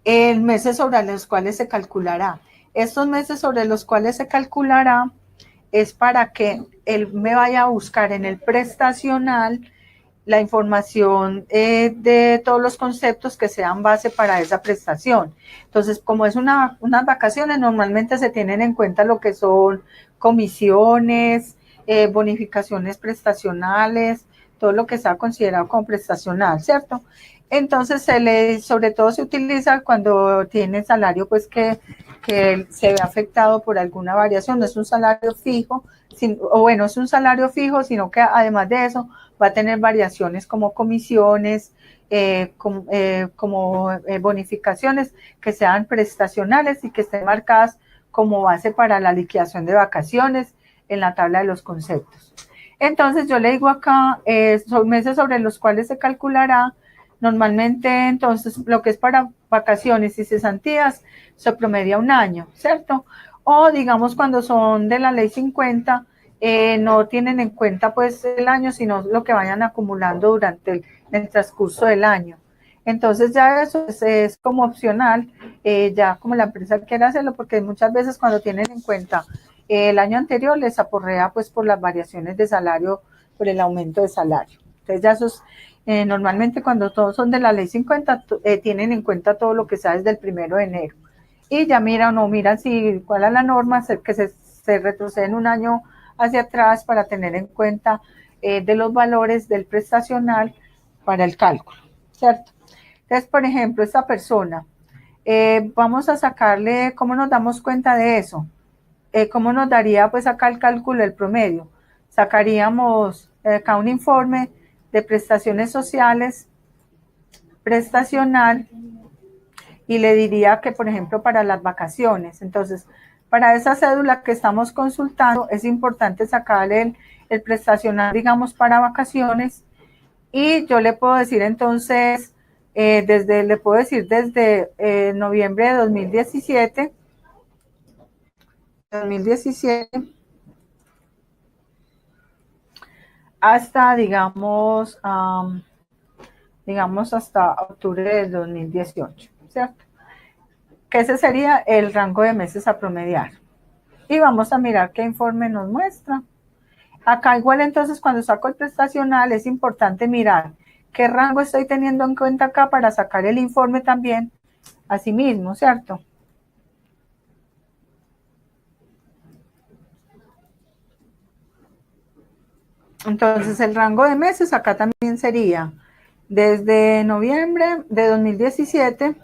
el meses sobre los cuales se calculará. Estos meses sobre los cuales se calculará es para que él me vaya a buscar en el prestacional la información de todos los conceptos que sean base para esa prestación. Entonces, como es unas vacaciones, normalmente se tienen en cuenta lo que son comisiones, bonificaciones prestacionales, todo lo que sea considerado como prestacional, ¿cierto? Entonces, sobre todo se utiliza cuando tiene salario, pues que se ve afectado por alguna variación, no es un salario fijo, o bueno, es un salario fijo, sino que además de eso va a tener variaciones como comisiones, como bonificaciones que sean prestacionales y que estén marcadas como base para la liquidación de vacaciones en la tabla de los conceptos. Entonces yo le digo acá, son meses sobre los cuales se calculará. Normalmente, entonces, lo que es para vacaciones y cesantías se promedia un año, ¿cierto? O digamos cuando son de la ley 50, no tienen en cuenta pues el año, sino lo que vayan acumulando durante el transcurso del año. Entonces ya eso es como opcional, ya como la empresa quiere hacerlo, porque muchas veces cuando tienen en cuenta el año anterior les aporrea pues por las variaciones de salario, por el aumento de salario. Entonces ya eso es, normalmente cuando todos son de la ley 50, tienen en cuenta todo lo que sea desde el 1 de enero. Y ya mira o no miran si cuál es la norma, que se retrocede en un año hacia atrás para tener en cuenta de los valores del prestacional para el cálculo, ¿cierto? Entonces, por ejemplo, esta persona, vamos a sacarle, ¿cómo nos damos cuenta de eso? ¿Cómo nos daría pues acá el cálculo del promedio? Sacaríamos acá un informe de prestaciones sociales, prestacional, y le diría que, por ejemplo, para las vacaciones. Entonces, para esa cédula que estamos consultando, es importante sacarle el prestacional, digamos, para vacaciones. Y yo le puedo decir entonces, le puedo decir desde noviembre de 2017 hasta, digamos, hasta octubre del 2018, ¿cierto? Que ese sería el rango de meses a promediar. Y vamos a mirar qué informe nos muestra. Acá igual entonces cuando saco el prestacional es importante mirar qué rango estoy teniendo en cuenta acá para sacar el informe también a sí mismo, ¿cierto? Entonces el rango de meses acá también sería desde noviembre de 2017,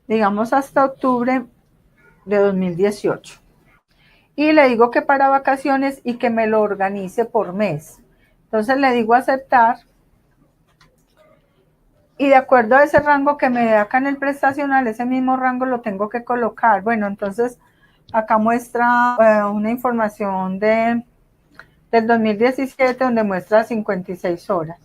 digamos hasta octubre de 2018. Y le digo que para vacaciones y que me lo organice por mes. Entonces le digo aceptar. Y de acuerdo a ese rango que me da acá en el prestacional, ese mismo rango lo tengo que colocar. Bueno, entonces acá muestra una información del 2017 donde muestra 56 horas.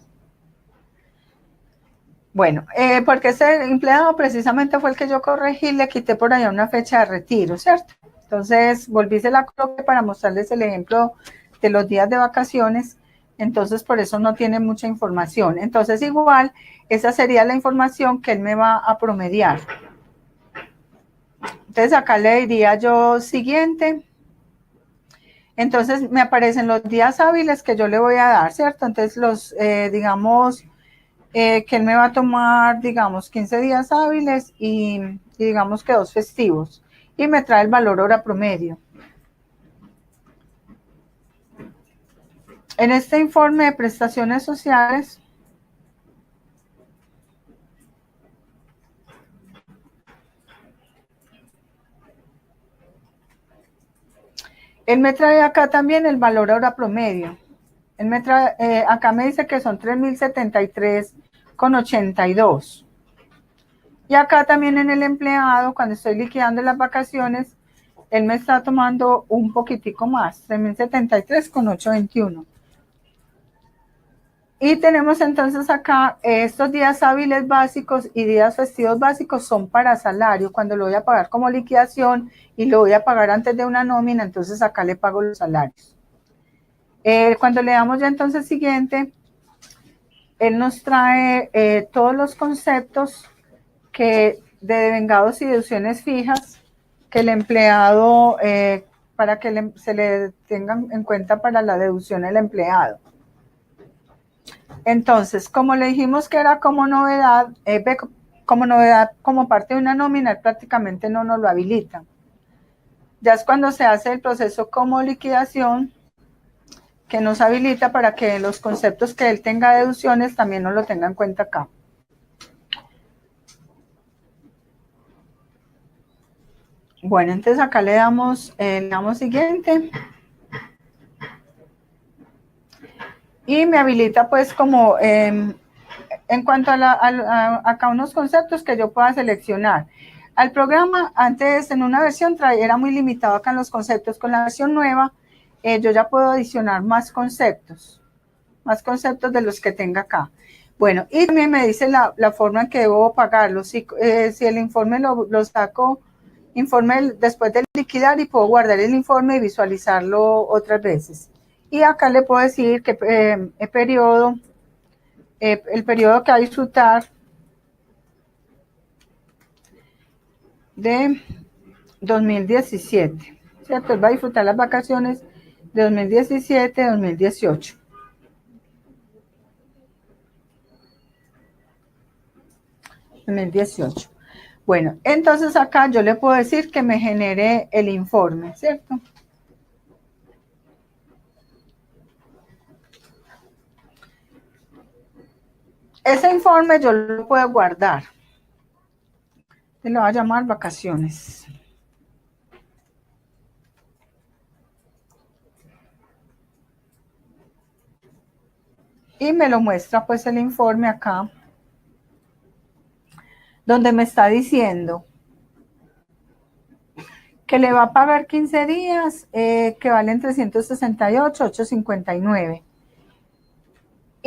Bueno, porque ese empleado precisamente fue el que yo corregí, le quité por allá una fecha de retiro, ¿cierto? Entonces volví, se la coloqué para mostrarles el ejemplo de los días de vacaciones. Entonces por eso no tiene mucha información. Entonces igual, esa sería la información que él me va a promediar. Entonces acá le diría yo siguiente. Entonces me aparecen los días hábiles que yo le voy a dar, ¿cierto? Entonces digamos, que él me va a tomar, digamos, 15 días hábiles y digamos que 2 festivos. Y me trae el valor hora promedio. En este informe de prestaciones sociales, él me trae acá también el valor hora promedio. Él me trae, acá me dice que son 3.073,82. Y acá también en el empleado, cuando estoy liquidando las vacaciones, él me está tomando un poquitico más, 3.073,821. Y tenemos entonces acá estos días hábiles básicos y días festivos básicos son para salario, cuando lo voy a pagar como liquidación y lo voy a pagar antes de una nómina, entonces acá le pago los salarios. Cuando le damos ya entonces siguiente, él nos trae todos los conceptos que de devengados y deducciones fijas que el empleado, para que se le tengan en cuenta para la deducción del empleado. Entonces, como le dijimos que era como novedad, como parte de una nómina, prácticamente no nos lo habilita. Ya es cuando se hace el proceso como liquidación que nos habilita para que los conceptos que él tenga deducciones también nos lo tenga en cuenta acá. Bueno, entonces acá le damos siguiente. Y me habilita pues como en cuanto a acá unos conceptos que yo pueda seleccionar. Al programa antes en una versión era muy limitado acá en los conceptos. Con la versión nueva yo ya puedo adicionar más conceptos de los que tenga acá. Bueno, y también me dice la forma en que debo pagarlo. Si el informe lo saco, después de liquidar, y puedo guardar el informe y visualizarlo otras veces. Y acá le puedo decir que el periodo que va a disfrutar de 2017, ¿cierto? Él va a disfrutar las vacaciones de 2017, 2018. Bueno, entonces acá yo le puedo decir que me genere el informe, ¿cierto? Ese informe yo lo puedo guardar. Se lo va a llamar vacaciones. Y me lo muestra pues el informe acá, donde me está diciendo que le va a pagar 15 días, que valen 368,859.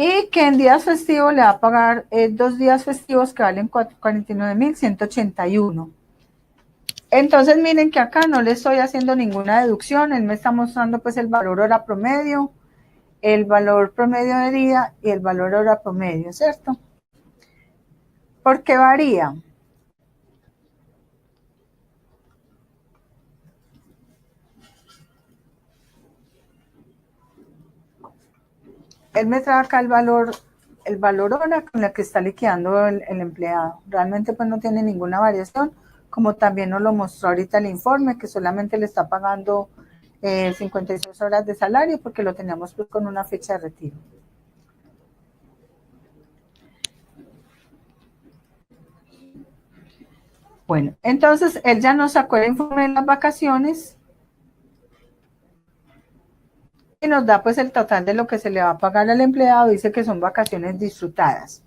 Y que en días festivos le va a pagar 2 días festivos que valen 49,181. Entonces miren que acá no le estoy haciendo ninguna deducción, él me está mostrando pues el valor hora promedio, el valor promedio de día y el valor hora promedio, ¿cierto? ¿Por qué varía? Él me trae acá el valor hora con el que está liquidando el empleado. Realmente pues no tiene ninguna variación, como también nos lo mostró ahorita el informe, que solamente le está pagando 56 horas de salario porque lo teníamos pues con una fecha de retiro. Bueno, entonces él ya nos sacó el informe de las vacaciones y nos da pues el total de lo que se le va a pagar al empleado. Dice que son vacaciones disfrutadas.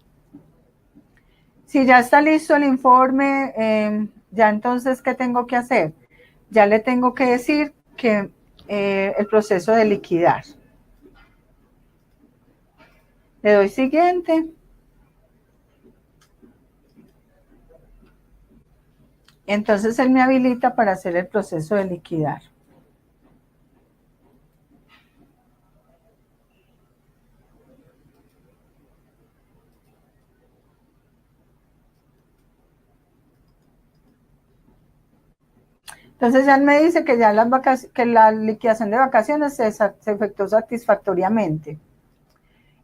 Si ya está listo el informe, ya entonces, ¿qué tengo que hacer? Ya le tengo que decir que el proceso de liquidar. Le doy siguiente. Entonces él me habilita para hacer el proceso de liquidar. Entonces ya él me dice que ya que la liquidación de vacaciones se efectuó satisfactoriamente.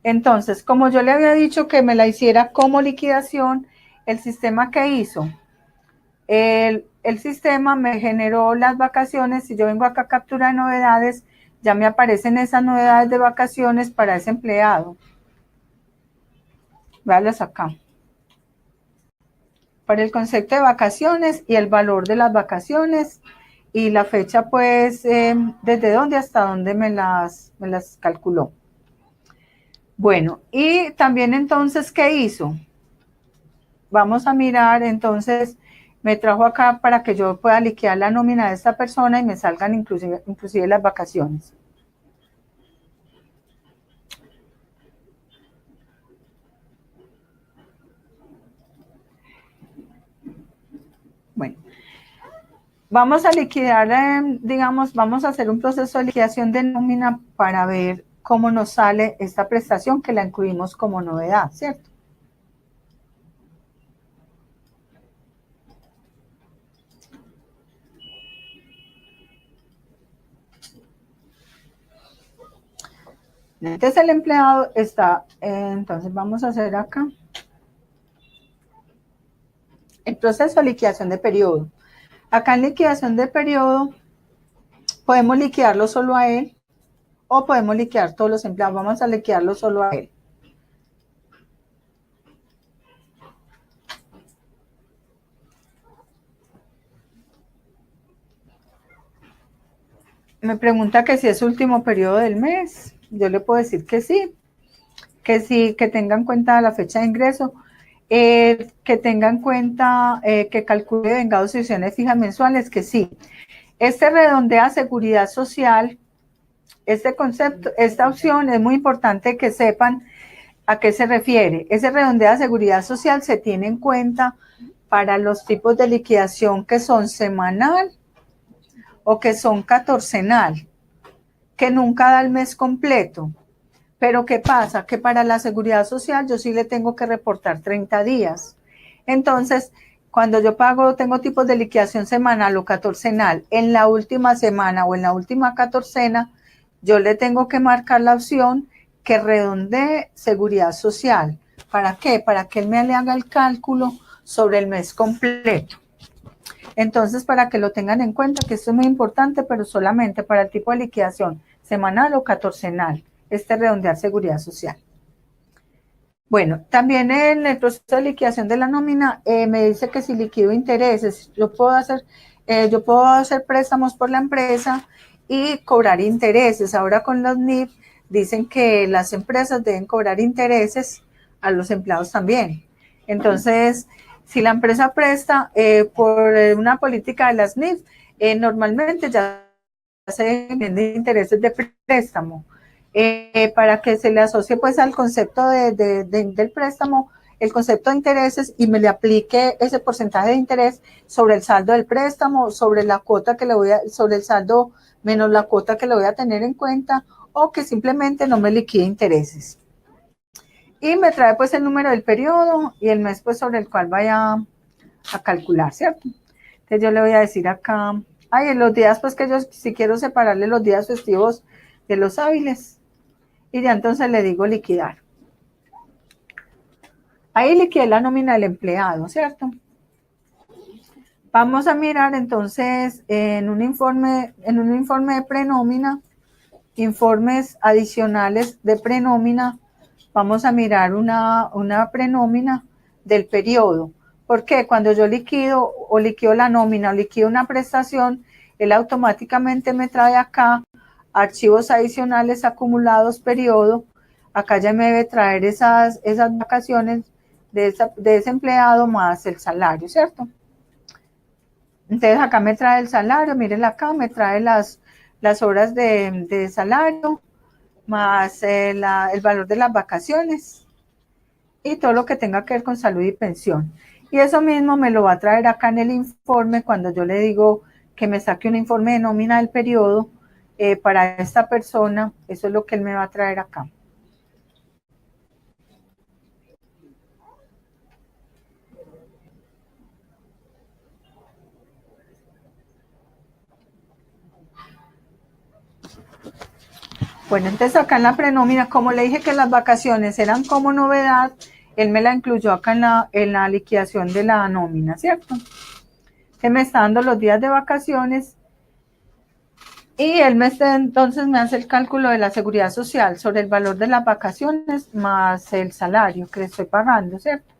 Entonces, como yo le había dicho que me la hiciera como liquidación, el sistema que hizo, el sistema me generó las vacaciones. Si yo vengo acá a captura de novedades, ya me aparecen esas novedades de vacaciones para ese empleado. Véalas acá. Para el concepto de vacaciones y el valor de las vacaciones y la fecha, pues, desde dónde hasta dónde me las calculó. Bueno, y también entonces, ¿qué hizo? Vamos a mirar, entonces, me trajo acá para que yo pueda liquidar la nómina de esta persona y me salgan inclusive las vacaciones. Bueno, vamos a liquidar, digamos, vamos a hacer un proceso de liquidación de nómina para ver cómo nos sale esta prestación que la incluimos como novedad, ¿cierto? Entonces el empleado está, entonces vamos a hacer acá el proceso de liquidación de periodo. Acá en liquidación de periodo podemos liquidarlo solo a él o podemos liquidar todos los empleados. Vamos a liquidarlo solo a él. Me pregunta que si es último periodo del mes. Yo le puedo decir que sí, que tenga en cuenta la fecha de ingreso, que tenga en cuenta que calcule vengados y opciones fijas mensuales, que sí. Este redondea seguridad social. Este concepto, esta opción es muy importante que sepan a qué se refiere. Ese redondeo de seguridad social se tiene en cuenta para los tipos de liquidación que son semanal o que son catorcenal, que nunca da el mes completo. Pero ¿qué pasa? Que para la seguridad social yo sí le tengo que reportar 30 días. Entonces, cuando yo pago, tengo tipos de liquidación semanal o catorcenal, en la última semana o en la última catorcena, yo le tengo que marcar la opción que redondee seguridad social. ¿Para qué? Para que él me le haga el cálculo sobre el mes completo. Entonces, para que lo tengan en cuenta, que esto es muy importante, pero solamente para el tipo de liquidación semanal o catorcenal, redondear seguridad social. Bueno, también en el proceso de liquidación de la nómina me dice que si liquido intereses, yo puedo hacer préstamos por la empresa y cobrar intereses. Ahora con los NIF dicen que las empresas deben cobrar intereses a los empleados también. Entonces, si la empresa presta por una política de las NIF, normalmente ya se venden intereses de préstamo. Para que se le asocie pues al concepto del préstamo, el concepto de intereses, y me le aplique ese porcentaje de interés sobre el saldo del préstamo, sobre la cuota que le voy a, sobre el saldo menos la cuota que le voy a tener en cuenta, o que simplemente no me liquide intereses. Y me trae pues el número del periodo y el mes pues sobre el cual vaya a calcular, ¿cierto? Entonces yo le voy a decir acá, en los días pues que yo si quiero separarle los días festivos de los hábiles, y ya entonces le digo liquidar. Ahí liquidé la nómina del empleado, ¿cierto? Vamos a mirar entonces en un informe de prenómina, informes adicionales de prenómina. Vamos a mirar una prenómina del periodo. Porque cuando yo liquido la nómina o liquido una prestación, él automáticamente me trae acá archivos adicionales acumulados periodo. Acá ya me debe traer esas vacaciones de ese empleado más el salario, ¿cierto? Entonces acá me trae el salario, miren acá, me trae las horas de salario, más el valor de las vacaciones y todo lo que tenga que ver con salud y pensión. Y eso mismo me lo va a traer acá en el informe cuando yo le digo que me saque un informe de nómina del periodo para esta persona. Eso es lo que él me va a traer acá. Bueno, entonces acá en la prenómina, como le dije que las vacaciones eran como novedad, él me la incluyó acá en la liquidación de la nómina, ¿cierto? Que me está dando los días de vacaciones y él entonces me hace el cálculo de la seguridad social sobre el valor de las vacaciones más el salario que le estoy pagando, ¿cierto?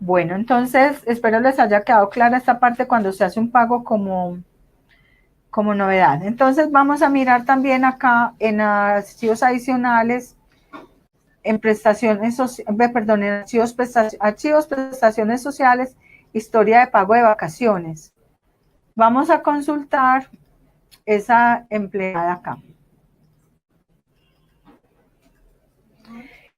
Bueno, entonces espero les haya quedado clara esta parte cuando se hace un pago como novedad. Entonces vamos a mirar también acá en archivos adicionales, en prestaciones, perdón, en archivos, prestaciones sociales, historia de pago de vacaciones. Vamos a consultar esa empleada acá.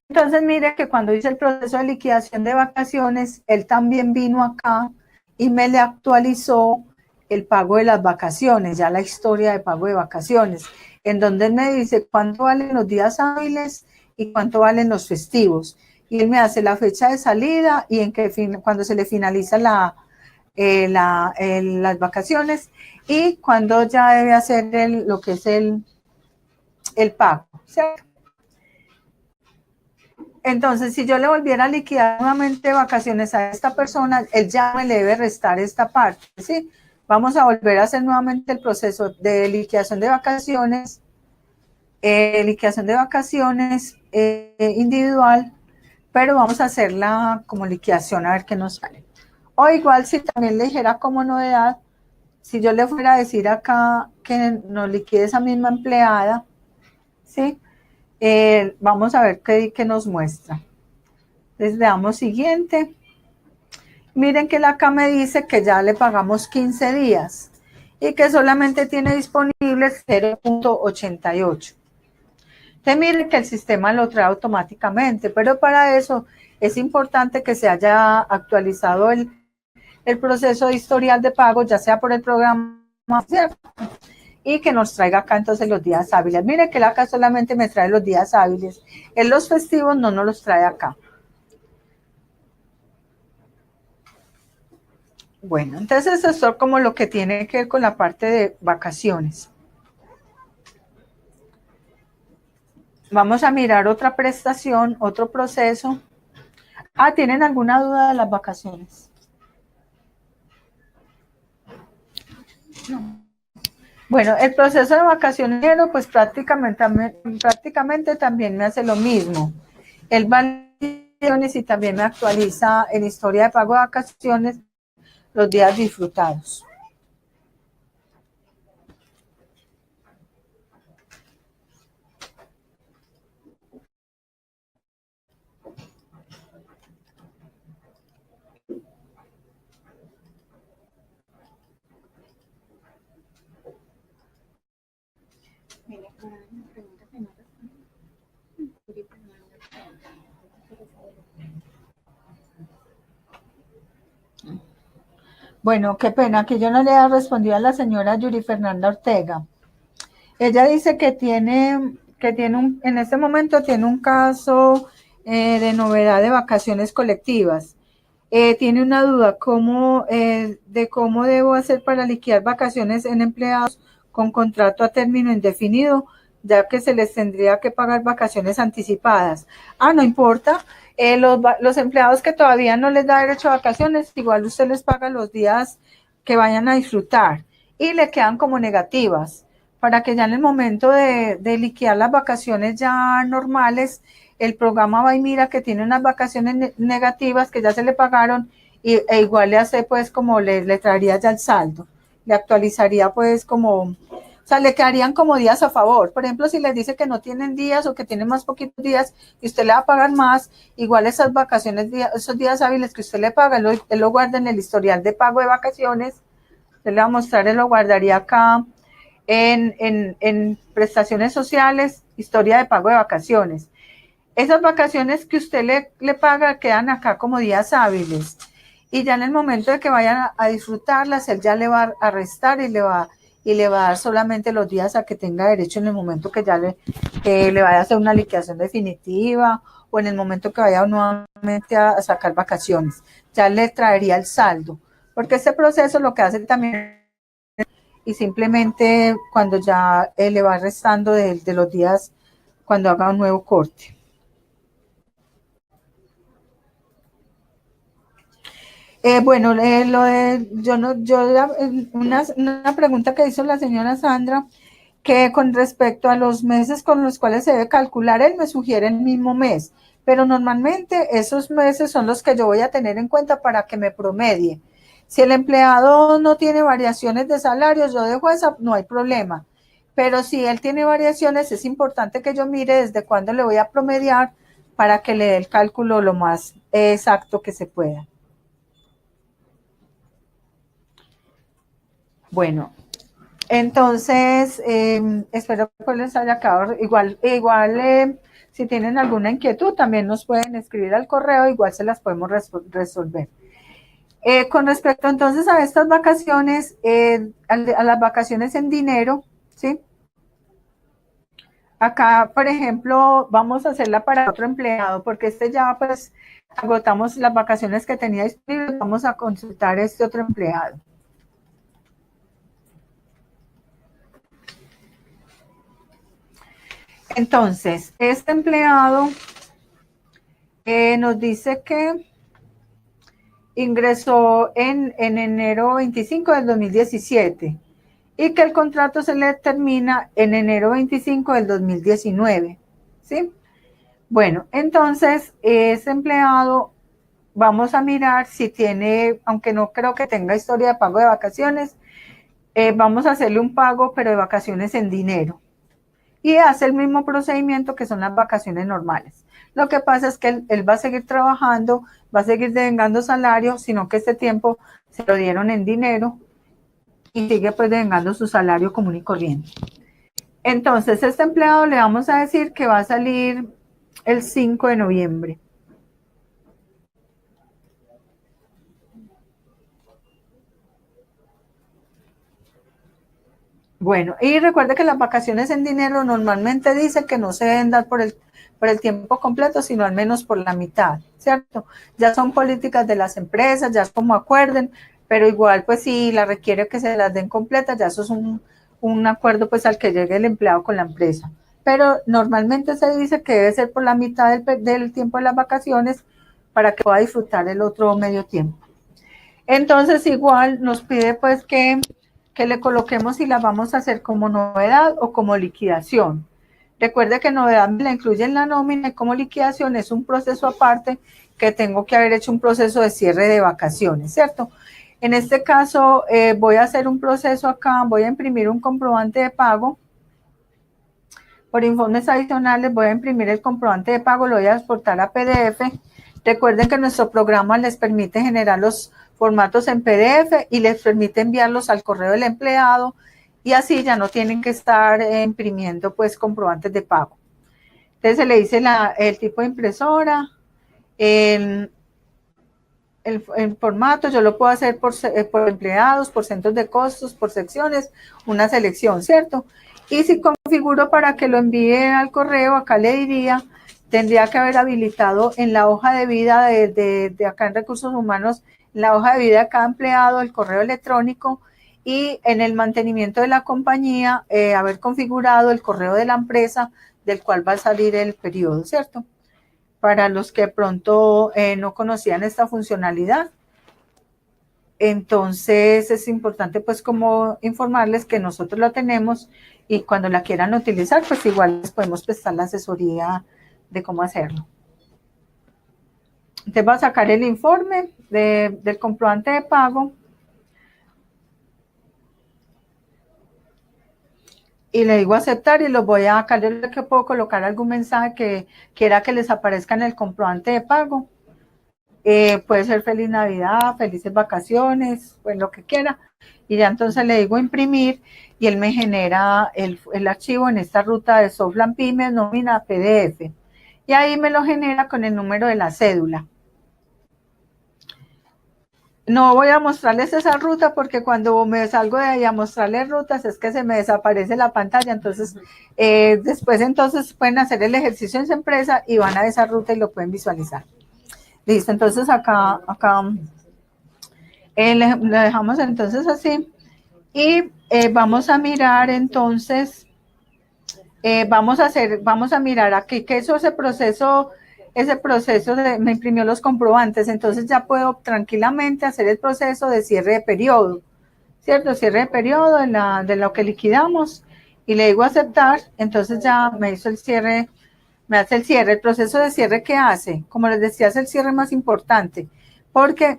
Entonces mire que cuando hice el proceso de liquidación de vacaciones, él también vino acá y me le actualizó el pago de las vacaciones, ya la historia de pago de vacaciones, en donde él me dice cuánto valen los días hábiles y cuánto valen los festivos. Y él me hace la fecha de salida y cuando se le finaliza las vacaciones y cuando ya debe hacer lo que es el pago, ¿cierto? Entonces, si yo le volviera a liquidar nuevamente vacaciones a esta persona, él ya me le debe restar esta parte, ¿sí? Vamos a volver a hacer nuevamente el proceso de liquidación de vacaciones, individual, pero vamos a hacerla como liquidación a ver qué nos sale. O igual si también le dijera como novedad, si yo le fuera a decir acá que nos liquide esa misma empleada, ¿sí? Vamos a ver qué nos muestra. Les damos siguiente. Miren que acá me dice que ya le pagamos 15 días y que solamente tiene disponible 0.88. Entonces miren que el sistema lo trae automáticamente, pero para eso es importante que se haya actualizado el proceso de historial de pago, ya sea por el programa, ¿cierto? Y que nos traiga acá entonces los días hábiles. Miren que acá solamente me trae los días hábiles. En los festivos no nos los trae acá. Bueno, entonces esto es como lo que tiene que ver con la parte de vacaciones. Vamos a mirar otra prestación, otro proceso. ¿Tienen alguna duda de las vacaciones? No. Bueno, el proceso de vacacionero, pues prácticamente también me hace lo mismo. El vacaciones y también me actualiza en historia de pago de vacaciones los días disfrutados. Bueno, qué pena que yo no le haya respondido a la señora Yuri Fernanda Ortega. Ella dice que en este momento tiene un caso de novedad de vacaciones colectivas. Tiene una duda de cómo debo hacer para liquidar vacaciones en empleados con contrato a término indefinido, ya que se les tendría que pagar vacaciones anticipadas. No importa. Los empleados que todavía no les da derecho a vacaciones, igual usted les paga los días que vayan a disfrutar y le quedan como negativas para que ya en el momento de liquidar las vacaciones ya normales, el programa va y mira que tiene unas vacaciones negativas que ya se le pagaron e igual le hace pues como le traería ya el saldo, le actualizaría pues como, o sea, le quedarían como días a favor. Por ejemplo, si les dice que no tienen días o que tienen más poquitos días y usted le va a pagar más, igual esas vacaciones, esos días hábiles que usted le paga, él lo guarda en el historial de pago de vacaciones, usted le va a mostrar, él lo guardaría acá en prestaciones sociales, historia de pago de vacaciones. Esas vacaciones que usted le paga quedan acá como días hábiles y ya en el momento de que vayan a disfrutarlas, él ya le va a restar y le va a dar solamente los días a que tenga derecho en el momento que ya le vaya a hacer una liquidación definitiva o en el momento que vaya nuevamente a sacar vacaciones. Ya le traería el saldo, porque este proceso lo que hace también y simplemente cuando ya le va restando de los días cuando haga un nuevo corte. Bueno, una pregunta que hizo la señora Sandra, que con respecto a los meses con los cuales se debe calcular, él me sugiere el mismo mes, pero normalmente esos meses son los que yo voy a tener en cuenta para que me promedie. Si el empleado no tiene variaciones de salarios, yo dejo esa, no hay problema. Pero si él tiene variaciones, es importante que yo mire desde cuándo le voy a promediar para que le dé el cálculo lo más exacto que se pueda. Bueno, entonces, espero que les haya quedado igual, si tienen alguna inquietud, también nos pueden escribir al correo, igual se las podemos resolver. Con respecto entonces a estas vacaciones, a las vacaciones en dinero, ¿sí? Acá, por ejemplo, vamos a hacerla para otro empleado, porque ya pues agotamos las vacaciones que tenía disponibles, vamos a consultar a este otro empleado. Entonces, este empleado nos dice que ingresó en enero 25 del 2017 y que el contrato se le termina en enero 25 del 2019, ¿sí? Bueno, entonces, ese empleado, vamos a mirar si tiene, aunque no creo que tenga historia de pago de vacaciones, vamos a hacerle un pago, pero de vacaciones en dinero. Y hace el mismo procedimiento que son las vacaciones normales. Lo que pasa es que él va a seguir trabajando, va a seguir devengando salario, sino que este tiempo se lo dieron en dinero y sigue pues devengando su salario común y corriente. Entonces, este empleado le vamos a decir que va a salir el 5 de noviembre. Bueno, y recuerde que las vacaciones en dinero normalmente dice que no se deben dar por el tiempo completo, sino al menos por la mitad, ¿cierto? Ya son políticas de las empresas, ya es como acuerden, pero igual pues si la requiere que se las den completas, ya eso es un acuerdo pues al que llegue el empleado con la empresa. Pero normalmente se dice que debe ser por la mitad del tiempo de las vacaciones para que pueda disfrutar el otro medio tiempo. Entonces igual nos pide pues que le coloquemos si la vamos a hacer como novedad o como liquidación. Recuerde que novedad me la incluye en la nómina y como liquidación es un proceso aparte que tengo que haber hecho un proceso de cierre de vacaciones, ¿cierto? En este caso voy a hacer un proceso acá, voy a imprimir un comprobante de pago. Por informes adicionales voy a imprimir el comprobante de pago, lo voy a exportar a PDF. Recuerden que nuestro programa les permite generar los formatos en PDF y les permite enviarlos al correo del empleado y así ya no tienen que estar imprimiendo pues comprobantes de pago. Entonces se le dice el tipo de impresora, el formato, yo lo puedo hacer por empleados, por centros de costos, por secciones, una selección, ¿cierto? Y si configuro para que lo envíe al correo, acá le diría, tendría que haber habilitado en la hoja de vida de acá en Recursos Humanos, en la hoja de vida de cada empleado, el correo electrónico y en el mantenimiento de la compañía, haber configurado el correo de la empresa del cual va a salir el periodo, ¿cierto? Para los que pronto no conocían esta funcionalidad. Entonces es importante pues como informarles que nosotros la tenemos y cuando la quieran utilizar pues igual les podemos prestar la asesoría de cómo hacerlo. Entonces va a sacar el informe del comprobante de pago y le digo aceptar y los voy a acá, yo le puedo colocar algún mensaje que quiera que les aparezca en el comprobante de pago. Puede ser feliz Navidad, felices vacaciones, pues lo que quiera. Y ya entonces le digo imprimir y él me genera el archivo en esta ruta de Softland Pymes, nómina PDF. Y ahí me lo genera con el número de la cédula. No voy a mostrarles esa ruta porque cuando me salgo de ahí a mostrarles rutas es que se me desaparece la pantalla. Entonces, después entonces pueden hacer el ejercicio en su empresa y van a esa ruta y lo pueden visualizar. Listo, entonces acá le dejamos entonces así y Vamos a mirar entonces, vamos a mirar aquí que eso, ese proceso me imprimió los comprobantes, entonces ya puedo tranquilamente hacer el proceso de cierre de periodo, ¿cierto? Cierre de periodo de lo que liquidamos y le digo aceptar, entonces ya me hizo el cierre, me hace el cierre. El proceso de cierre que hace, como les decía, es el cierre más importante, porque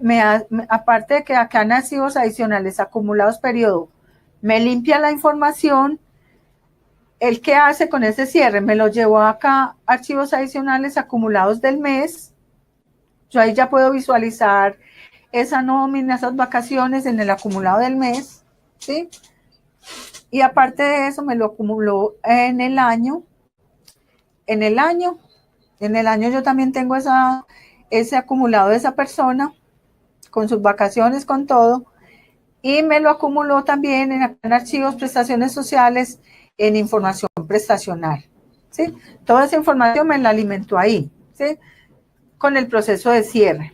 aparte de que acá en archivos adicionales acumulados periodo, me limpia la información. ¿El qué hace con ese cierre? Me lo llevo acá, archivos adicionales acumulados del mes. Yo ahí ya puedo visualizar esa nómina, esas vacaciones en el acumulado del mes, ¿sí? Y aparte de eso, me lo acumuló en el año. En el año yo también tengo ese acumulado de esa persona, con sus vacaciones, con todo. Y me lo acumuló también en archivos, prestaciones sociales, en información prestacional, ¿sí? Toda esa información me la alimentó ahí, ¿sí? Con el proceso de cierre.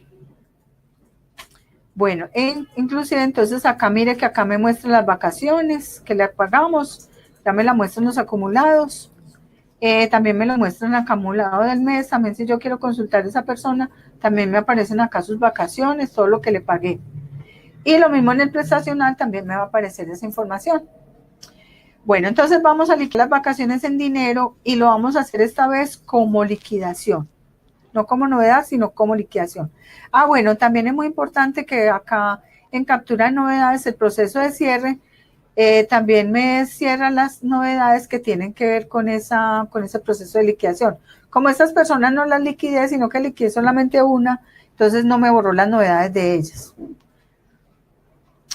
Bueno, inclusive entonces acá mire que acá me muestran las vacaciones que le pagamos, ya me la muestran los acumulados, también me lo muestran acumulado del mes, también si yo quiero consultar a esa persona, también me aparecen acá sus vacaciones, todo lo que le pagué. Y lo mismo en el prestacional también me va a aparecer esa información. Bueno, entonces vamos a liquidar las vacaciones en dinero y lo vamos a hacer esta vez como liquidación. No como novedad, sino como liquidación. Ah, bueno, también es muy importante que acá en captura de novedades, el proceso de cierre, también me cierra las novedades que tienen que ver con ese proceso de liquidación. Como estas personas no las liquidé, sino que liquidé solamente una, entonces no me borró las novedades de ellas.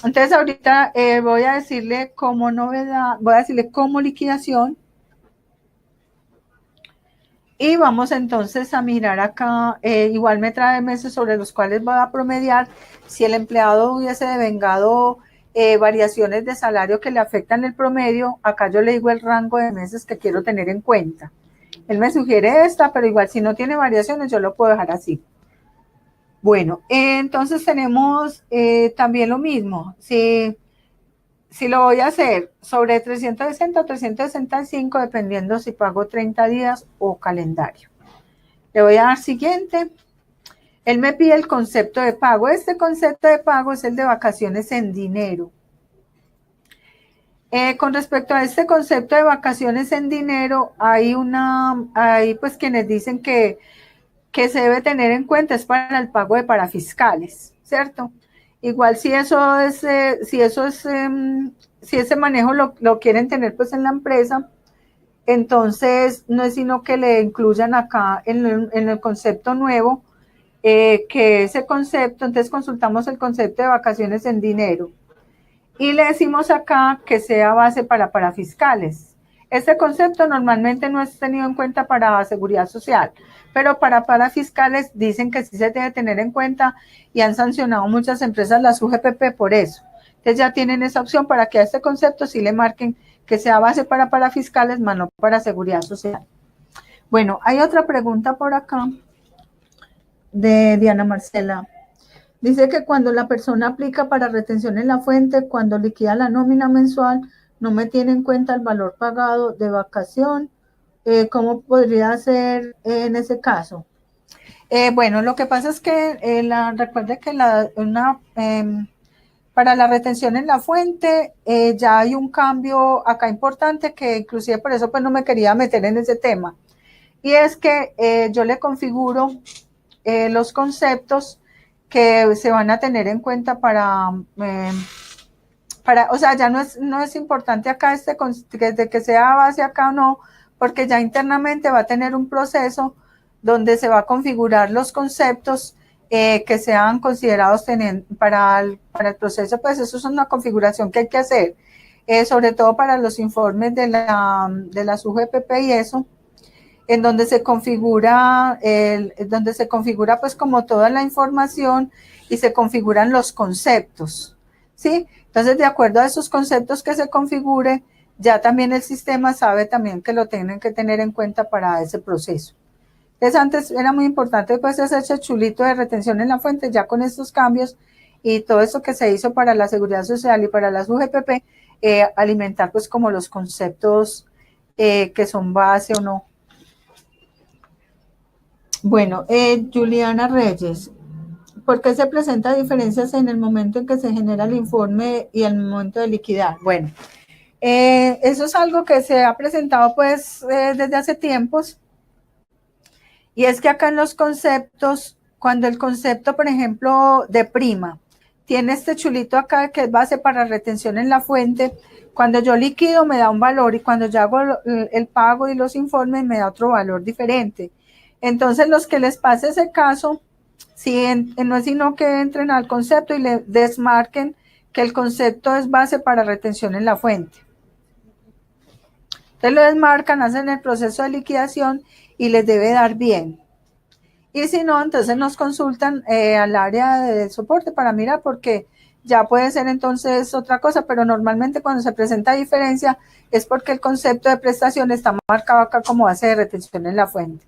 Entonces ahorita voy a decirle como novedad, voy a decirle como liquidación. Y vamos entonces a mirar acá, igual me trae meses sobre los cuales voy a promediar si el empleado hubiese devengado variaciones de salario que le afectan el promedio. Acá yo le digo el rango de meses que quiero tener en cuenta. Él me sugiere esta, pero igual si no tiene variaciones yo lo puedo dejar así. Bueno, entonces tenemos también lo mismo. Si lo voy a hacer sobre 360 o 365, dependiendo si pago 30 días o calendario. Le voy a dar siguiente. Él me pide el concepto de pago. Este concepto de pago es el de vacaciones en dinero. Con respecto a este concepto de vacaciones en dinero, hay pues quienes dicen que se debe tener en cuenta es para el pago de parafiscales, ¿cierto? Igual si ese manejo lo quieren tener pues en la empresa, entonces no es sino que le incluyan acá en el concepto nuevo, que ese concepto, entonces consultamos el concepto de vacaciones en dinero y le decimos acá que sea base para parafiscales. Este concepto normalmente no es tenido en cuenta para seguridad social, pero para parafiscales dicen que sí se debe tener en cuenta y han sancionado muchas empresas las UGPP por eso. Entonces ya tienen esa opción para que a este concepto sí le marquen que sea base para parafiscales, más no para seguridad social. Bueno, hay otra pregunta por acá de Diana Marcela. Dice que cuando la persona aplica para retención en la fuente, cuando liquida la nómina mensual, no me tiene en cuenta el valor pagado de vacación. ¿Cómo podría ser en ese caso? Bueno, lo que pasa es que recuerde que para la retención en la fuente ya hay un cambio acá importante que inclusive por eso pues no me quería meter en ese tema. Y es que yo le configuro los conceptos que se van a tener en cuenta o sea, ya no es importante acá de que sea base acá o no, porque ya internamente va a tener un proceso donde se va a configurar los conceptos que sean considerados para el proceso, pues eso es una configuración que hay que hacer, sobre todo para los informes de las UGPP y eso, en donde se configura pues como toda la información y se configuran los conceptos, ¿sí? Entonces, de acuerdo a esos conceptos que se configure, ya también el sistema sabe también que lo tienen que tener en cuenta para ese proceso. Entonces, antes era muy importante pues ese chulito de retención en la fuente, ya con estos cambios y todo eso que se hizo para la seguridad social y para las UGPP, alimentar pues como los conceptos que son base o no. Bueno, Juliana Reyes, ¿por qué se presentan diferencias en el momento en que se genera el informe y el momento de liquidar? Bueno, eso es algo que se ha presentado pues desde hace tiempos, y es que acá en los conceptos, cuando el concepto, por ejemplo, de prima, tiene este chulito acá que es base para retención en la fuente, cuando yo liquido me da un valor y cuando yo hago el pago y los informes me da otro valor diferente. Entonces, los que les pase ese caso, si no es sino que entren al concepto y le desmarquen que el concepto es base para retención en la fuente. Entonces lo desmarcan, hacen el proceso de liquidación y les debe dar bien. Y si no, entonces nos consultan al área de soporte para mirar, porque ya puede ser entonces otra cosa, pero normalmente cuando se presenta diferencia es porque el concepto de prestación está marcado acá como base de retención en la fuente.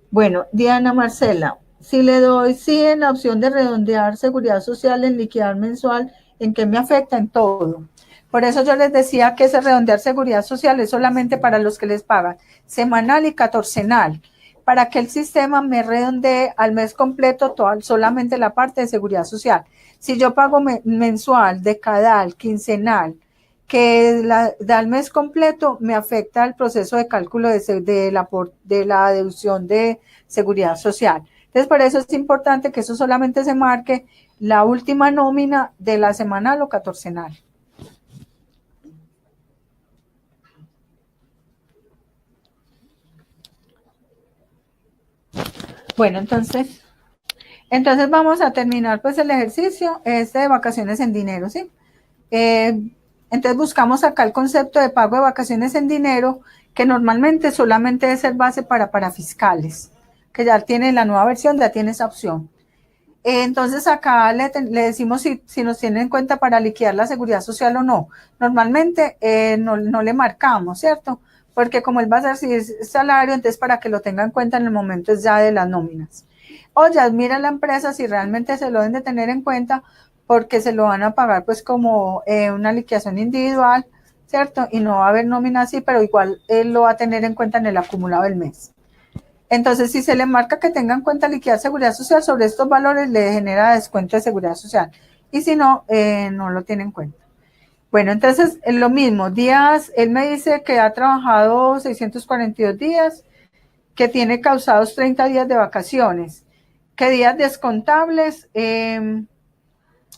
Bueno, Diana Marcela, si le doy sí en la opción de redondear seguridad social en liquidar mensual, ¿en qué me afecta? En todo. Por eso yo les decía que ese redondear seguridad social es solamente para los que les pagan semanal y catorcenal, para que el sistema me redondee al mes completo solamente la parte de seguridad social. Si yo pago mensual, decadal, quincenal, que da el mes completo, me afecta el proceso de cálculo de la deducción de seguridad social. Entonces, por eso es importante que eso solamente se marque la última nómina de la semanal o catorcenal. Bueno, entonces vamos a terminar pues el ejercicio de vacaciones en dinero, ¿sí? Entonces buscamos acá el concepto de pago de vacaciones en dinero, que normalmente solamente es el base para fiscales, que ya tiene la nueva versión, ya tiene esa opción. Entonces acá le decimos si nos tienen en cuenta para liquidar la seguridad social o no. Normalmente no le marcamos, ¿cierto? Porque como él va a ser si es salario, entonces para que lo tenga en cuenta en el momento es ya de las nóminas. O ya mira la empresa si realmente se lo deben de tener en cuenta, porque se lo van a pagar pues como una liquidación individual, ¿cierto? Y no va a haber nómina así, pero igual él lo va a tener en cuenta en el acumulado del mes. Entonces, si se le marca que tenga en cuenta liquidar seguridad social, sobre estos valores le genera descuento de seguridad social. Y si no, no lo tiene en cuenta. Bueno, entonces, lo mismo, días, él me dice que ha trabajado 642 días, que tiene causados 30 días de vacaciones, que días descontables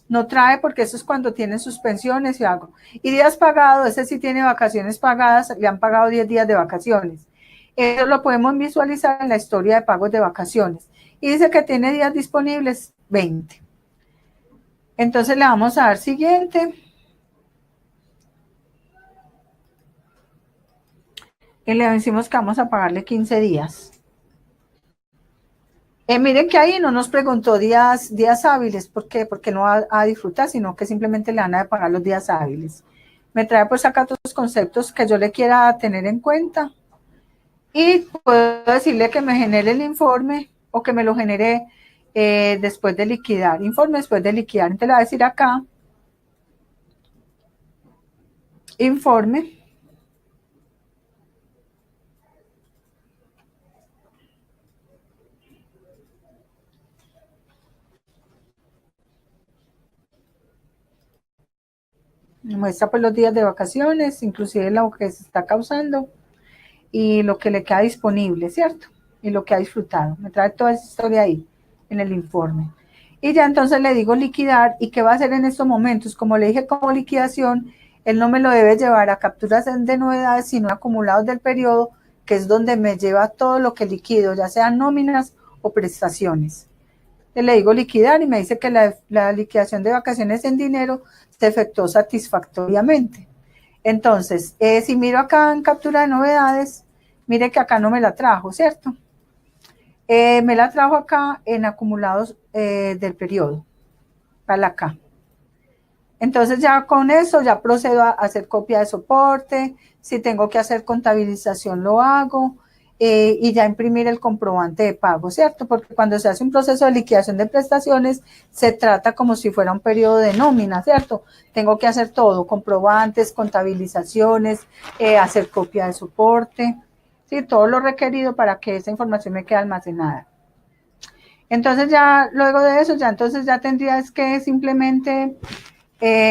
no trae, porque eso es cuando tienen suspensiones y algo. Y días pagados, ese sí tiene vacaciones pagadas, le han pagado 10 días de vacaciones. Eso lo podemos visualizar en la historia de pagos de vacaciones. Y dice que tiene días disponibles 20. Entonces le vamos a dar siguiente. Y le decimos que vamos a pagarle 15 días. Miren que ahí no nos preguntó días hábiles. ¿Por qué? Porque no va a disfrutar, sino que simplemente le van a pagar los días hábiles. Me trae pues acá otros conceptos que yo le quiera tener en cuenta. Y puedo decirle que me genere el informe o que me lo genere después de liquidar. Informe después de liquidar. Entonces le voy a decir acá, informe. Me muestra pues los días de vacaciones, inclusive lo que se está causando y lo que le queda disponible, ¿cierto? Y lo que ha disfrutado. Me trae toda esa historia ahí en el informe. Y ya entonces le digo liquidar. ¿Y qué va a hacer en estos momentos? Como le dije como liquidación, él no me lo debe llevar a capturas de novedades, sino acumulados del periodo, que es donde me lleva todo lo que liquido, ya sean nóminas o prestaciones. Le digo liquidar y me dice que la liquidación de vacaciones en dinero se efectuó satisfactoriamente. Entonces, si miro acá en captura de novedades, mire que acá no me la trajo, ¿cierto? Me la trajo acá en acumulados del periodo, para acá. Entonces ya con eso ya procedo a hacer copia de soporte, si tengo que hacer contabilización lo hago, y ya imprimir el comprobante de pago, ¿cierto? Porque cuando se hace un proceso de liquidación de prestaciones, se trata como si fuera un periodo de nómina, ¿cierto? Tengo que hacer todo, comprobantes, contabilizaciones, hacer copia de soporte, ¿sí? Todo lo requerido para que esa información me quede almacenada. Entonces ya, luego de eso, entonces ya tendrías que simplemente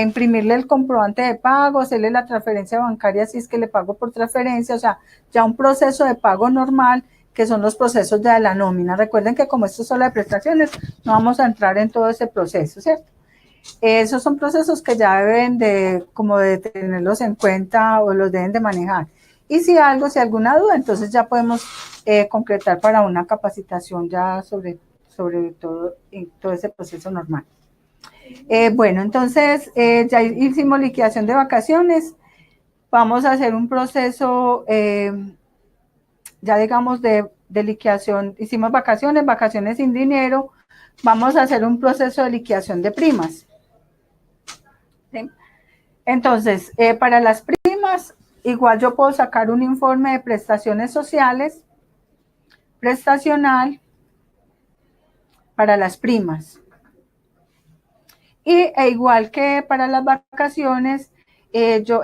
imprimirle el comprobante de pago, hacerle la transferencia bancaria si es que le pago por transferencia, o sea, ya un proceso de pago normal, que son los procesos de la nómina. Recuerden que como esto es solo de prestaciones, no vamos a entrar en todo ese proceso, ¿cierto? Esos son procesos que ya deben como de tenerlos en cuenta o los deben de manejar. Y si alguna duda, entonces ya podemos concretar para una capacitación ya sobre todo, en todo ese proceso normal. Bueno, entonces ya hicimos liquidación de vacaciones. Vamos a hacer un proceso, ya digamos, de liquidación. Hicimos vacaciones sin dinero. Vamos a hacer un proceso de liquidación de primas. ¿Sí? Entonces, para las primas, igual yo puedo sacar un informe de prestaciones sociales, prestacional, para las primas. Igual que para las vacaciones,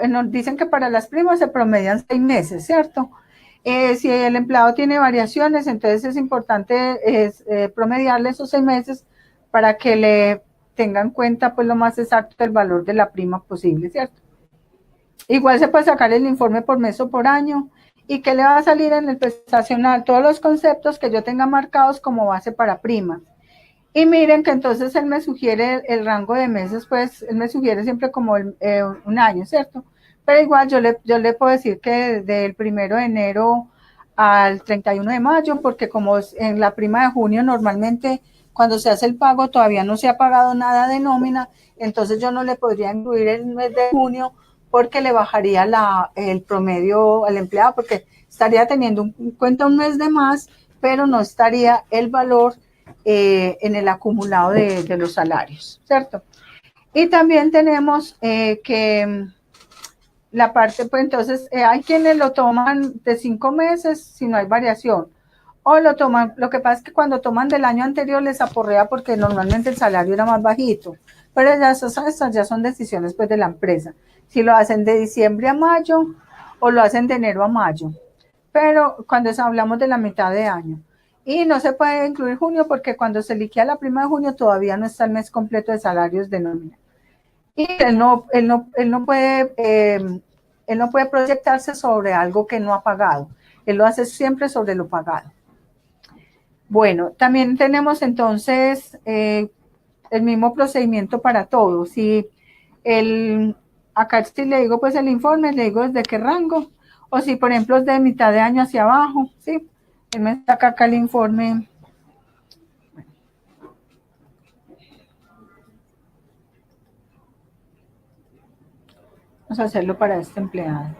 nos dicen que para las primas se promedian 6 meses, ¿cierto? Si el empleado tiene variaciones, entonces es importante promediarle esos 6 meses para que le tenga en cuenta pues lo más exacto el valor de la prima posible, ¿cierto? Igual se puede sacar el informe por mes o por año. ¿Y qué le va a salir en el prestacional? Todos los conceptos que yo tenga marcados como base para primas. Y miren que entonces él me sugiere el rango de meses, pues él me sugiere siempre como un año, ¿cierto? Pero igual yo le puedo decir que desde el 1 de enero al 31 de mayo, porque como en la prima de junio normalmente cuando se hace el pago todavía no se ha pagado nada de nómina, entonces yo no le podría incluir el mes de junio porque le bajaría el promedio al empleado, porque estaría teniendo en cuenta un mes de más, pero no estaría el valor en el acumulado de los salarios, ¿cierto? Y también tenemos que la parte, pues entonces hay quienes lo toman de 5 meses si no hay variación, o lo toman, lo que pasa es que cuando toman del año anterior les aporrea porque normalmente el salario era más bajito, pero ya esas ya son decisiones pues de la empresa, si lo hacen de diciembre a mayo o lo hacen de enero a mayo, pero cuando hablamos de la mitad de año. Y no se puede incluir junio porque cuando se liquida la prima de junio todavía no está el mes completo de salarios de nómina. Y él no puede proyectarse sobre algo que no ha pagado. Él lo hace siempre sobre lo pagado. Bueno, también tenemos entonces el mismo procedimiento para todos. Si acá si le digo pues el informe, le digo desde qué rango, o si por ejemplo es de mitad de año hacia abajo, ¿sí? Él me saca acá el informe. Vamos a hacerlo para este empleado.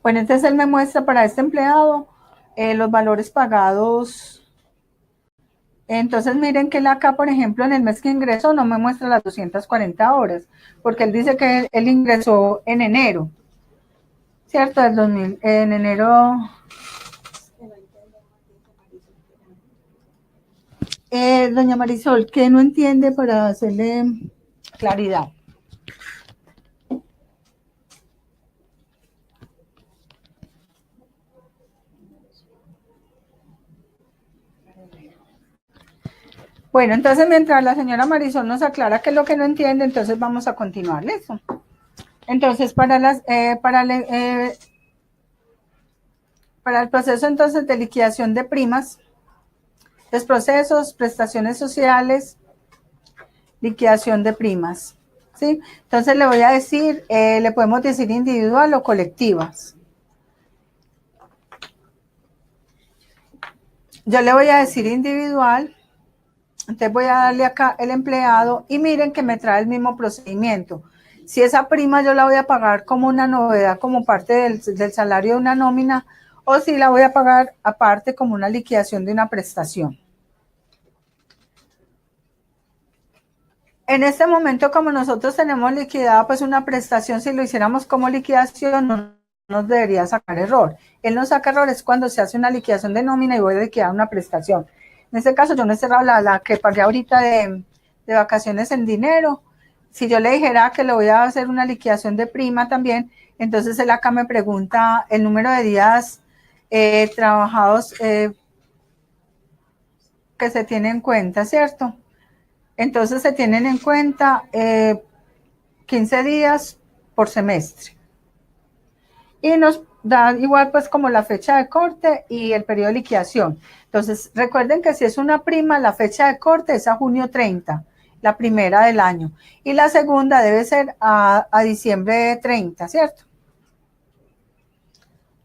Bueno, entonces él me muestra para este empleado los valores pagados. Entonces miren que él acá, por ejemplo, en el mes que ingresó no me muestra las 240 horas, porque él dice que él ingresó en enero, ¿cierto? En enero. Doña Marisol, ¿qué no entiende para hacerle claridad? Bueno, entonces mientras la señora Marisol nos aclara qué es lo que no entiende, entonces vamos a continuar, ¿listo? Entonces, para el proceso entonces de liquidación de primas, los procesos, prestaciones sociales, liquidación de primas, ¿sí? Entonces le voy a decir, le podemos decir individual o colectivas. Yo le voy a decir individual. Entonces voy a darle acá el empleado y miren que me trae el mismo procedimiento. Si esa prima yo la voy a pagar como una novedad, como parte del salario de una nómina, o si la voy a pagar aparte como una liquidación de una prestación. En este momento, como nosotros tenemos liquidada pues una prestación, si lo hiciéramos como liquidación, no nos debería sacar error. Él no saca error es cuando se hace una liquidación de nómina y voy a liquidar una prestación. En este caso, yo no he cerrado la que pagué ahorita de vacaciones en dinero. Si yo le dijera que le voy a hacer una liquidación de prima también, entonces él acá me pregunta el número de días trabajados que se tiene en cuenta, ¿cierto? Entonces se tienen en cuenta 15 días por semestre. Y nos da igual pues como la fecha de corte y el periodo de liquidación. Entonces recuerden que si es una prima, la fecha de corte es a junio 30, la primera del año. Y la segunda debe ser a diciembre 30, ¿cierto?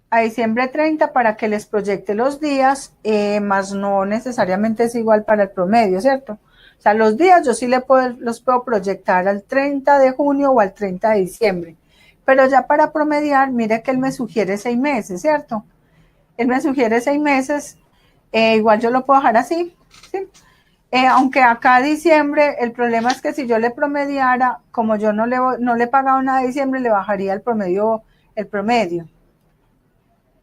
A diciembre 30 para que les proyecte los días, más no necesariamente es igual para el promedio, ¿cierto? O sea, los días yo sí los puedo proyectar al 30 de junio o al 30 de diciembre. Pero ya para promediar, mire que él me sugiere 6 meses, ¿cierto? Él me sugiere 6 meses, igual yo lo puedo dejar así, ¿sí? Aunque acá diciembre, el problema es que si yo le promediara, como yo no le he pagado nada de diciembre, le bajaría el promedio.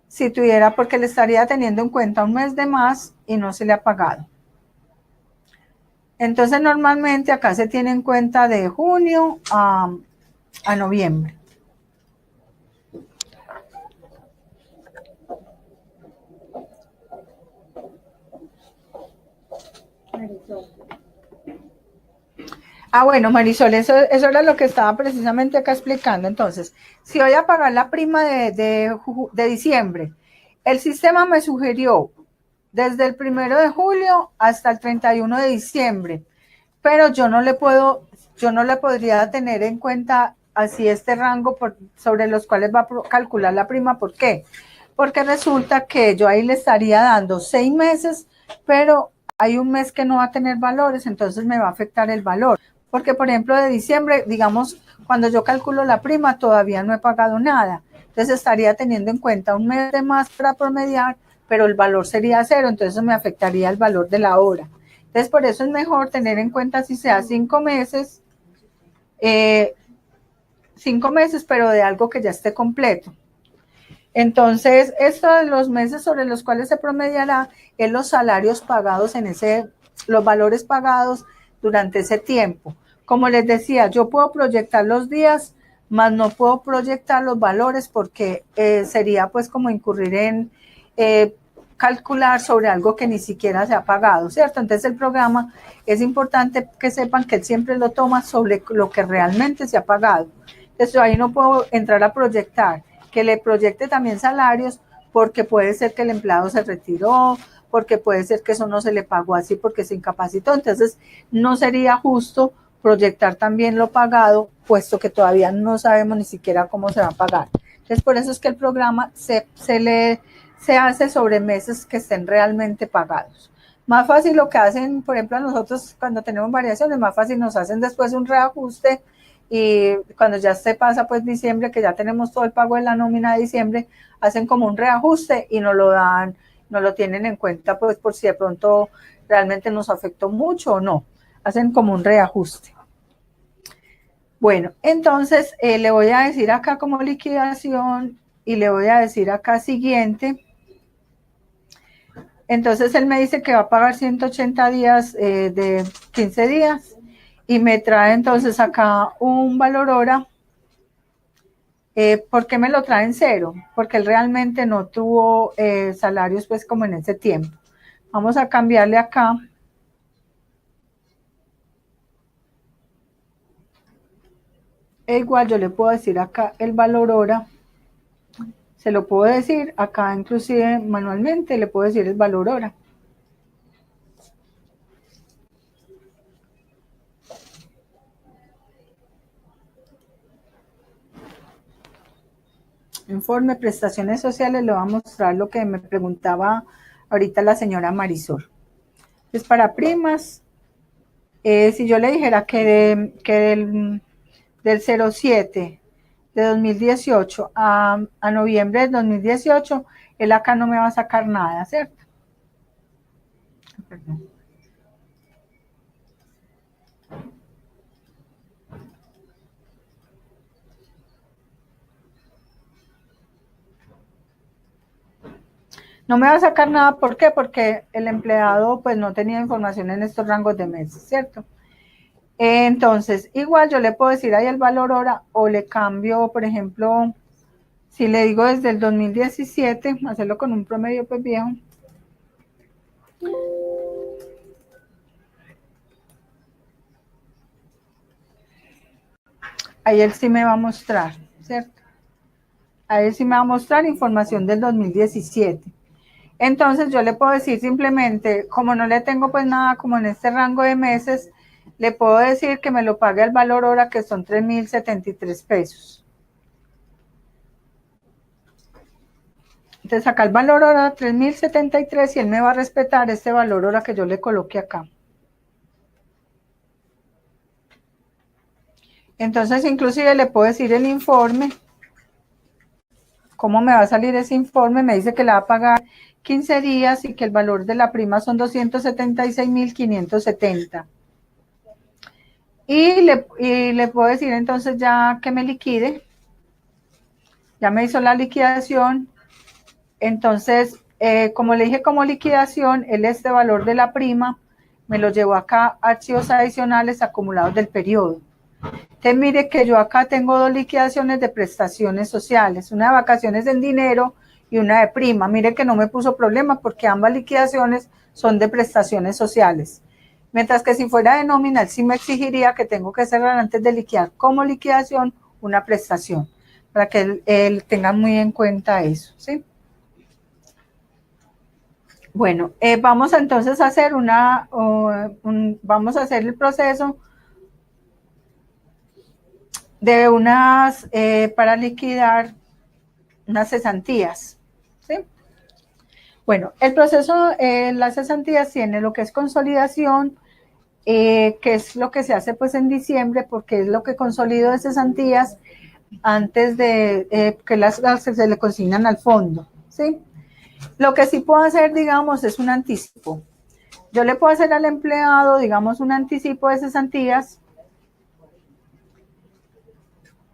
Si tuviera, porque le estaría teniendo en cuenta un mes de más y no se le ha pagado. Entonces normalmente acá se tiene en cuenta de junio a noviembre. Bueno, Marisol, eso era lo que estaba precisamente acá explicando. Entonces, si voy a pagar la prima de diciembre, el sistema me sugirió desde el 1 de julio hasta el 31 de diciembre, pero yo no le podría tener en cuenta así este rango sobre los cuales va a calcular la prima. ¿Por qué? Porque resulta que yo ahí le estaría dando 6 meses, pero hay un mes que no va a tener valores, entonces me va a afectar el valor. Porque, por ejemplo, de diciembre, digamos, cuando yo calculo la prima, todavía no he pagado nada. Entonces estaría teniendo en cuenta un mes de más para promediar, pero el valor sería cero, entonces me afectaría el valor de la hora. Entonces, por eso es mejor tener en cuenta si sea 5 meses, 5 meses, pero de algo que ya esté completo. Entonces, esto de los meses sobre los cuales se promediará es los salarios pagados los valores pagados durante ese tiempo. Como les decía, yo puedo proyectar los días, más no puedo proyectar los valores porque sería pues como incurrir en calcular sobre algo que ni siquiera se ha pagado, ¿cierto? Entonces el programa es importante que sepan que él siempre lo toma sobre lo que realmente se ha pagado. Entonces yo ahí no puedo entrar a proyectar, que le proyecte también salarios, porque puede ser que el empleado se retiró, porque puede ser que eso no se le pagó así porque se incapacitó. Entonces no sería justo proyectar también lo pagado, puesto que todavía no sabemos ni siquiera cómo se va a pagar. Entonces por eso es que el programa se hace sobre meses que estén realmente pagados. Más fácil lo que hacen, por ejemplo, a nosotros cuando tenemos variaciones, más fácil nos hacen después un reajuste y cuando ya se pasa pues diciembre, que ya tenemos todo el pago de la nómina de diciembre, hacen como un reajuste y nos lo dan, nos lo tienen en cuenta pues por si de pronto realmente nos afectó mucho o no. Hacen como un reajuste. Bueno, entonces le voy a decir acá como liquidación y le voy a decir acá siguiente. Entonces él me dice que va a pagar 180 días de 15 días y me trae entonces acá un valor hora. ¿Por qué me lo trae en cero? Porque él realmente no tuvo salarios pues como en ese tiempo. Vamos a cambiarle acá. E igual yo le puedo decir acá el valor hora. Se lo puedo decir acá inclusive manualmente, le puedo decir el valor hora. Informe prestaciones sociales, le voy a mostrar lo que me preguntaba ahorita la señora Marisol. Es para primas. Si yo le dijera del 07 de 2018 a noviembre de 2018, él acá no me va a sacar nada, ¿cierto? Perdón. No me va a sacar nada, ¿por qué? Porque el empleado pues no tenía información en estos rangos de meses, ¿cierto? Entonces, igual yo le puedo decir ahí el valor hora o le cambio, por ejemplo, si le digo desde el 2017, hacerlo con un promedio pues viejo. Ahí él sí me va a mostrar, ¿cierto? Ahí sí me va a mostrar información del 2017. Entonces yo le puedo decir simplemente, como no le tengo pues nada como en este rango de meses, le puedo decir que me lo pague el valor hora, que son 3.073 pesos. Entonces acá el valor hora 3.073 y él me va a respetar este valor hora que yo le coloque acá. Entonces inclusive le puedo decir el informe, cómo me va a salir ese informe. Me dice que le va a pagar 15 días y que el valor de la prima son 276.570. Y le puedo decir entonces ya que me liquide. Ya me hizo la liquidación. Entonces, como le dije como liquidación, este valor de la prima me lo llevó acá a archivos adicionales acumulados del periodo. Entonces, mire que yo acá tengo dos liquidaciones de prestaciones sociales, una de vacaciones en dinero y una de prima. Mire que no me puso problema porque ambas liquidaciones son de prestaciones sociales. Mientras que si fuera de nominal, sí me exigiría que tengo que cerrar antes de liquidar como liquidación una prestación, para que él tenga muy en cuenta eso, ¿sí? Bueno, vamos entonces a hacer vamos a hacer el proceso de para liquidar unas cesantías, ¿sí? Bueno, el proceso, las cesantías tiene lo que es consolidación, que es lo que se hace pues en diciembre, porque es lo que consolido de cesantías antes de que se le consignan al fondo, ¿sí? Lo que sí puedo hacer, digamos, es un anticipo. Yo le puedo hacer al empleado, digamos, un anticipo de cesantías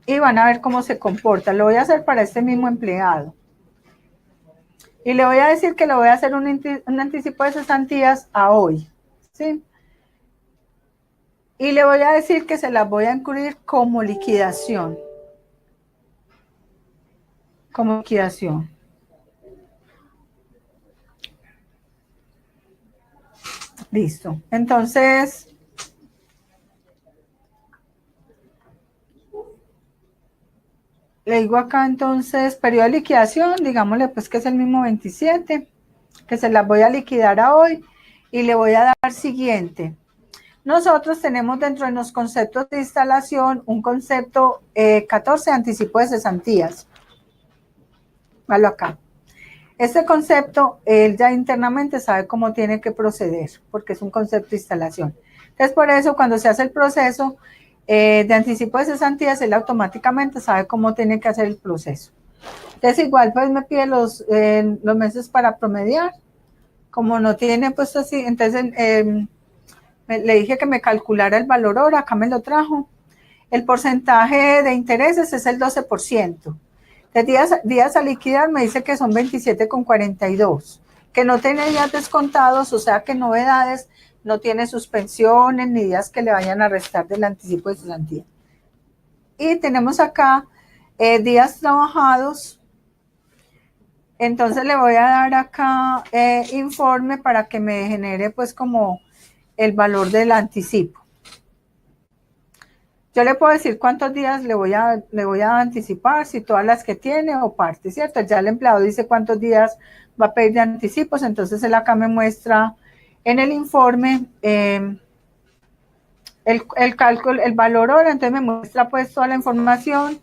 y van a ver cómo se comporta. Lo voy a hacer para este mismo empleado. Y le voy a decir que le voy a hacer un anticipo de cesantías a hoy, ¿sí? Y le voy a decir que se las voy a incluir como liquidación. Como liquidación. Listo. Entonces, le digo acá entonces, periodo de liquidación, digámosle pues que es el mismo 27, que se las voy a liquidar a hoy y le voy a dar siguiente. Nosotros tenemos dentro de los conceptos de instalación un concepto 14 de anticipo de cesantías. Malo acá. Este concepto, él ya internamente sabe cómo tiene que proceder, porque es un concepto de instalación. Entonces, por eso, cuando se hace el proceso de anticipo de cesantías, él automáticamente sabe cómo tiene que hacer el proceso. Entonces, igual, pues me pide los meses para promediar. Como no tiene, pues así, entonces le dije que me calculara el valor hora, acá me lo trajo. El porcentaje de intereses es el 12%. De días a liquidar me dice que son 27,42, que no tiene días descontados, o sea que novedades, no tiene suspensiones ni días que le vayan a restar del anticipo de cesantía. Y tenemos acá días trabajados. Entonces le voy a dar acá informe para que me genere pues como el valor del anticipo. Yo le puedo decir cuántos días le voy a anticipar, si todas las que tiene o parte, ¿cierto? Ya el empleado dice cuántos días va a pedir de anticipos, entonces él acá me muestra en el informe el cálculo, el valor hora, entonces me muestra pues toda la información,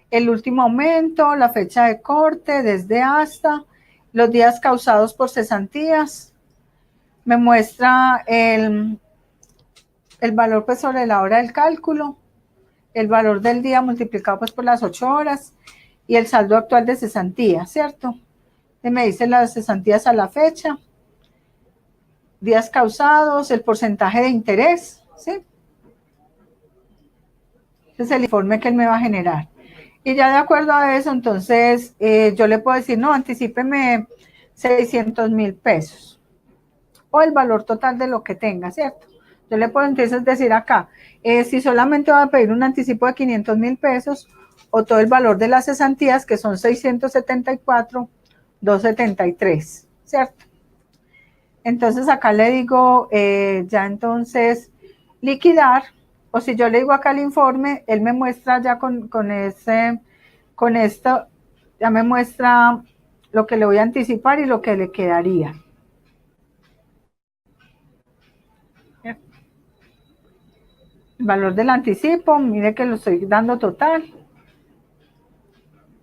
el último aumento, la fecha de corte, desde hasta, los días causados por cesantías, me muestra el valor pues sobre la hora del cálculo, el valor del día multiplicado pues por las 8 horas y el saldo actual de cesantía, ¿cierto? Y me dice las cesantías a la fecha, días causados, el porcentaje de interés, ¿sí? Ese es el informe que él me va a generar. Y ya de acuerdo a eso, entonces yo le puedo decir, no, anticípeme 600.000 pesos, o el valor total de lo que tenga, ¿cierto? Yo le puedo entonces decir acá, si solamente va a pedir un anticipo de 500.000 pesos, o todo el valor de las cesantías, que son 674,273, ¿cierto? Entonces acá le digo, ya entonces, liquidar, o si yo le digo acá el informe, él me muestra ya con esto, ya me muestra lo que le voy a anticipar y lo que le quedaría. El valor del anticipo, mire que lo estoy dando total,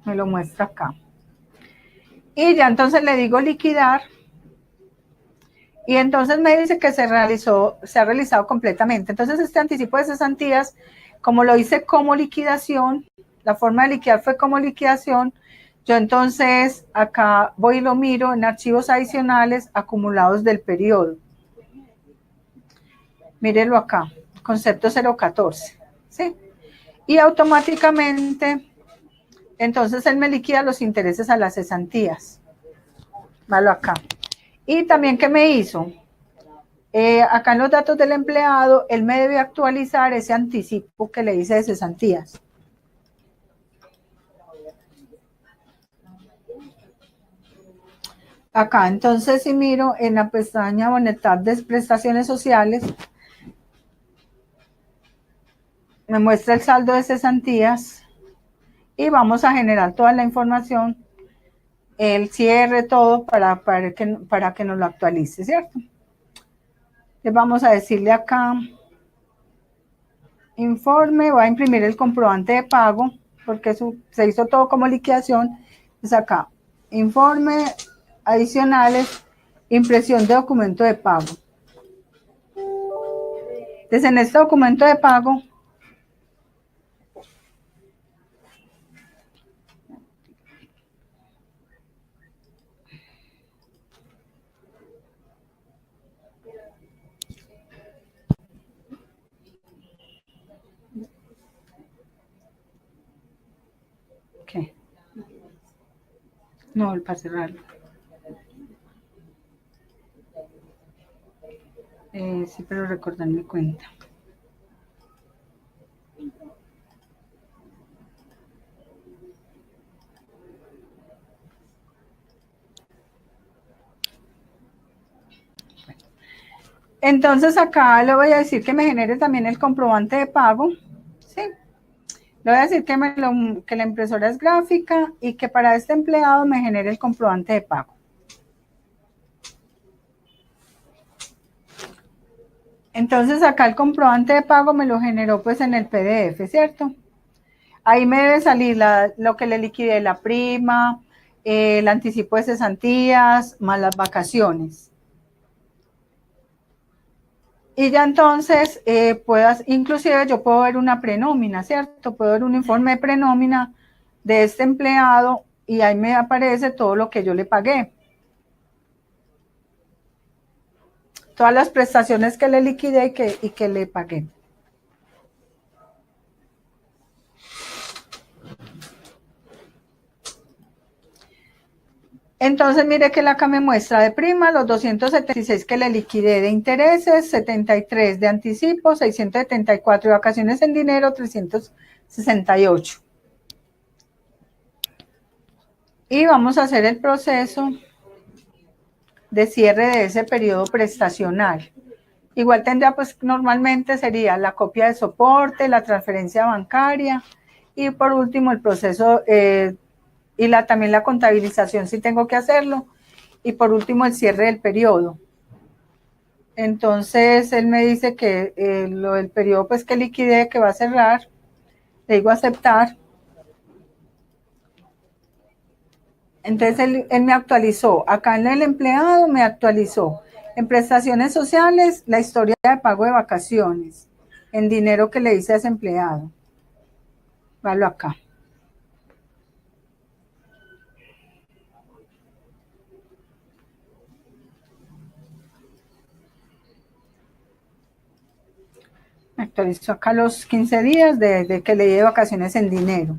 me lo muestra acá. Y ya entonces le digo liquidar, y entonces me dice que se ha realizado completamente. Entonces este anticipo de cesantías, como lo hice como liquidación, la forma de liquidar fue como liquidación, yo entonces acá voy y lo miro en archivos adicionales acumulados del periodo. Mírelo acá, concepto 014, ¿sí? Y automáticamente, entonces él me liquida los intereses a las cesantías. Malo acá. Y también, ¿qué me hizo? Acá en los datos del empleado, él me debe actualizar ese anticipo que le hice de cesantías. Acá, entonces, si miro en la pestaña Bonetat de prestaciones sociales, me muestra el saldo de cesantías y vamos a generar toda la información, el cierre, todo para que nos lo actualice, ¿cierto? Entonces vamos a decirle acá, informe, voy a imprimir el comprobante de pago, porque se hizo todo como liquidación. Entonces acá, informe adicionales, impresión de documento de pago. Entonces en este documento de pago, ¿qué? No, el para cerrarlo. Sí, pero recordar mi cuenta. Entonces acá le voy a decir que me genere también el comprobante de pago, ¿sí? Le voy a decir que la impresora es gráfica y que para este empleado me genere el comprobante de pago. Entonces acá el comprobante de pago me lo generó pues en el PDF, ¿cierto? Ahí me debe salir lo que le liquidé, la prima, el anticipo de cesantías, más las vacaciones. Y ya entonces, inclusive yo puedo ver una prenómina, ¿cierto? Puedo ver un informe de prenómina de este empleado y ahí me aparece todo lo que yo le pagué. Todas las prestaciones que le liquidé y que le pagué. Entonces, mire que acá me muestra de prima los 276 que le liquidé de intereses, 73 de anticipo, 674 de vacaciones en dinero, 368. Y vamos a hacer el proceso de cierre de ese periodo prestacional. Igual tendría, pues normalmente sería la copia de soporte, la transferencia bancaria y por último el proceso y también la contabilización si tengo que hacerlo, y por último el cierre del periodo. Entonces él me dice que lo del periodo pues que liquidé, que va a cerrar, le digo aceptar. Entonces él me actualizó, acá en el empleado me actualizó, en prestaciones sociales la historia de pago de vacaciones, en dinero que le hice a ese empleado. Valo acá. Actualizó acá los 15 días de que le di de vacaciones en dinero.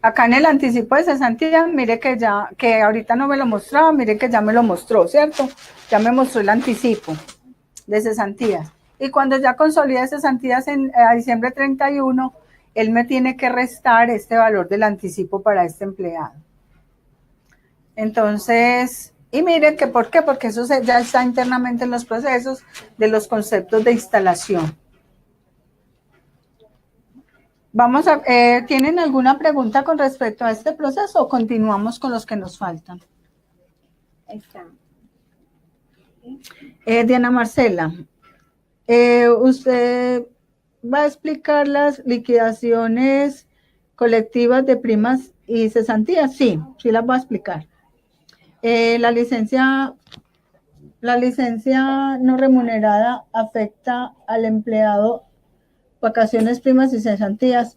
Acá en el anticipo de cesantía, mire que ahorita no me lo mostraba, mire que ya me lo mostró, ¿cierto? Ya me mostró el anticipo de cesantías. Y cuando ya consolide cesantías a diciembre 31, él me tiene que restar este valor del anticipo para este empleado. Entonces, y miren que ¿por qué? Porque eso ya está internamente en los procesos de los conceptos de instalación. ¿Tienen alguna pregunta con respecto a este proceso o continuamos con los que nos faltan? Está. Diana Marcela, usted va a explicar las liquidaciones colectivas de primas y cesantías. Sí, sí las voy a explicar. La licencia no remunerada afecta al empleado vacaciones, primas y cesantías.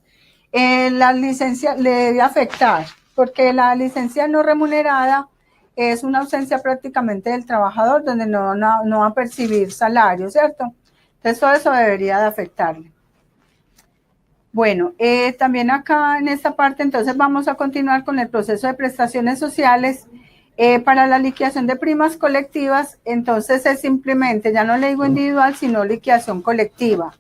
La licencia le debe afectar porque la licencia no remunerada es una ausencia prácticamente del trabajador donde no va a percibir salario, ¿cierto? Entonces todo eso debería de afectarle. Bueno, también acá en esta parte entonces vamos a continuar con el proceso de prestaciones sociales. Para la liquidación de primas colectivas, entonces es simplemente, ya no le digo individual, sino liquidación colectiva.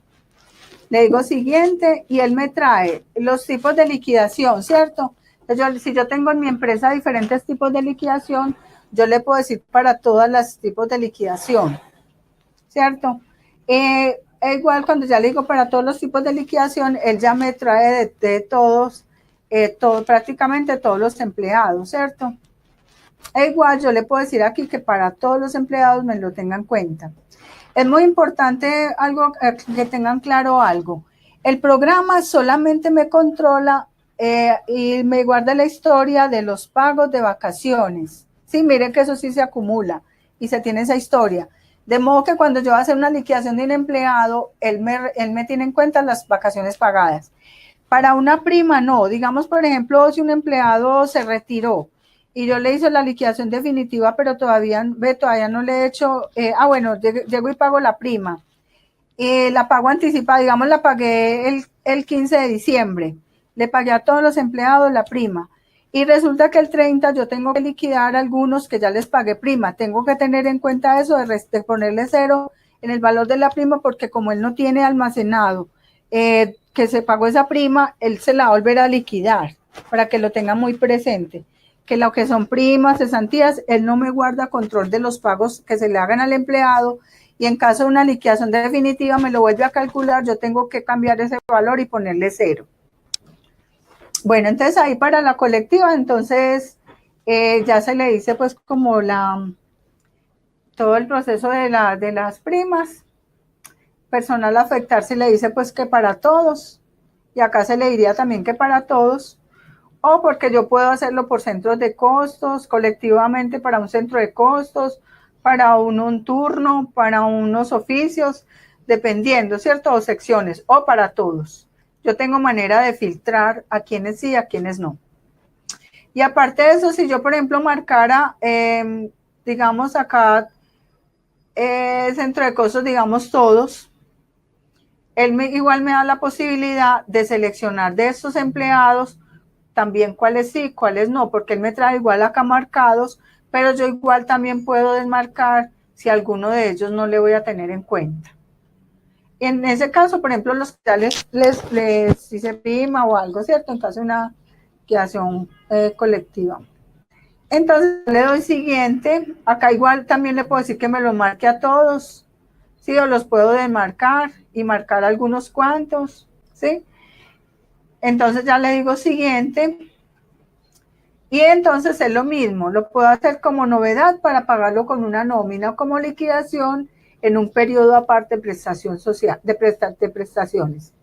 Le digo siguiente y él me trae los tipos de liquidación, ¿cierto? Entonces si yo tengo en mi empresa diferentes tipos de liquidación, yo le puedo decir para todos los tipos de liquidación, ¿cierto? Igual cuando ya le digo para todos los tipos de liquidación, él ya me trae de todos, prácticamente todos los empleados, ¿cierto? Igual yo le puedo decir aquí que para todos los empleados me lo tengan en cuenta. Es muy importante que tengan claro algo. El programa solamente me controla y me guarda la historia de los pagos de vacaciones. Sí, miren que eso sí se acumula y se tiene esa historia. De modo que cuando yo voy a hacer una liquidación de un empleado, él me tiene en cuenta las vacaciones pagadas. Para una prima no. Digamos, por ejemplo, si un empleado se retiró y yo le hice la liquidación definitiva, pero todavía no le he hecho, bueno, llego y pago la prima. La pago anticipada, digamos, la pagué el 15 de diciembre. Le pagué a todos los empleados la prima. Y resulta que el 30 yo tengo que liquidar a algunos que ya les pagué prima. Tengo que tener en cuenta eso de ponerle 0 en el valor de la prima, porque como él no tiene almacenado que se pagó esa prima, él se la va a volver a liquidar para que lo tenga muy presente. Que lo que son primas, cesantías, él no me guarda control de los pagos que se le hagan al empleado y en caso de una liquidación definitiva me lo vuelve a calcular, yo tengo que cambiar ese valor y ponerle 0. Bueno, entonces ahí para la colectiva, entonces ya se le dice pues como todo el proceso de las primas. Personal a afectar se le dice pues que para todos y acá se le diría también que para todos. O porque yo puedo hacerlo por centros de costos, colectivamente para un centro de costos, para un turno, para unos oficios, dependiendo, ¿cierto? O secciones, o para todos. Yo tengo manera de filtrar a quienes sí y a quienes no. Y aparte de eso, si yo, por ejemplo, marcara, digamos acá, centro de costos, digamos todos, él igual me da la posibilidad de seleccionar de estos empleados también cuáles sí, cuáles no, porque él me trae igual acá marcados, pero yo igual también puedo desmarcar si alguno de ellos no le voy a tener en cuenta. En ese caso, por ejemplo, los que ya les hice prima o algo, ¿cierto? En caso de una liquidación colectiva. Entonces le doy siguiente, acá igual también le puedo decir que me lo marque a todos, ¿sí? O los puedo desmarcar y marcar algunos cuantos, ¿sí? Entonces ya le digo siguiente y entonces es lo mismo, lo puedo hacer como novedad para pagarlo con una nómina o como liquidación en un periodo aparte de prestación social, de prestaciones.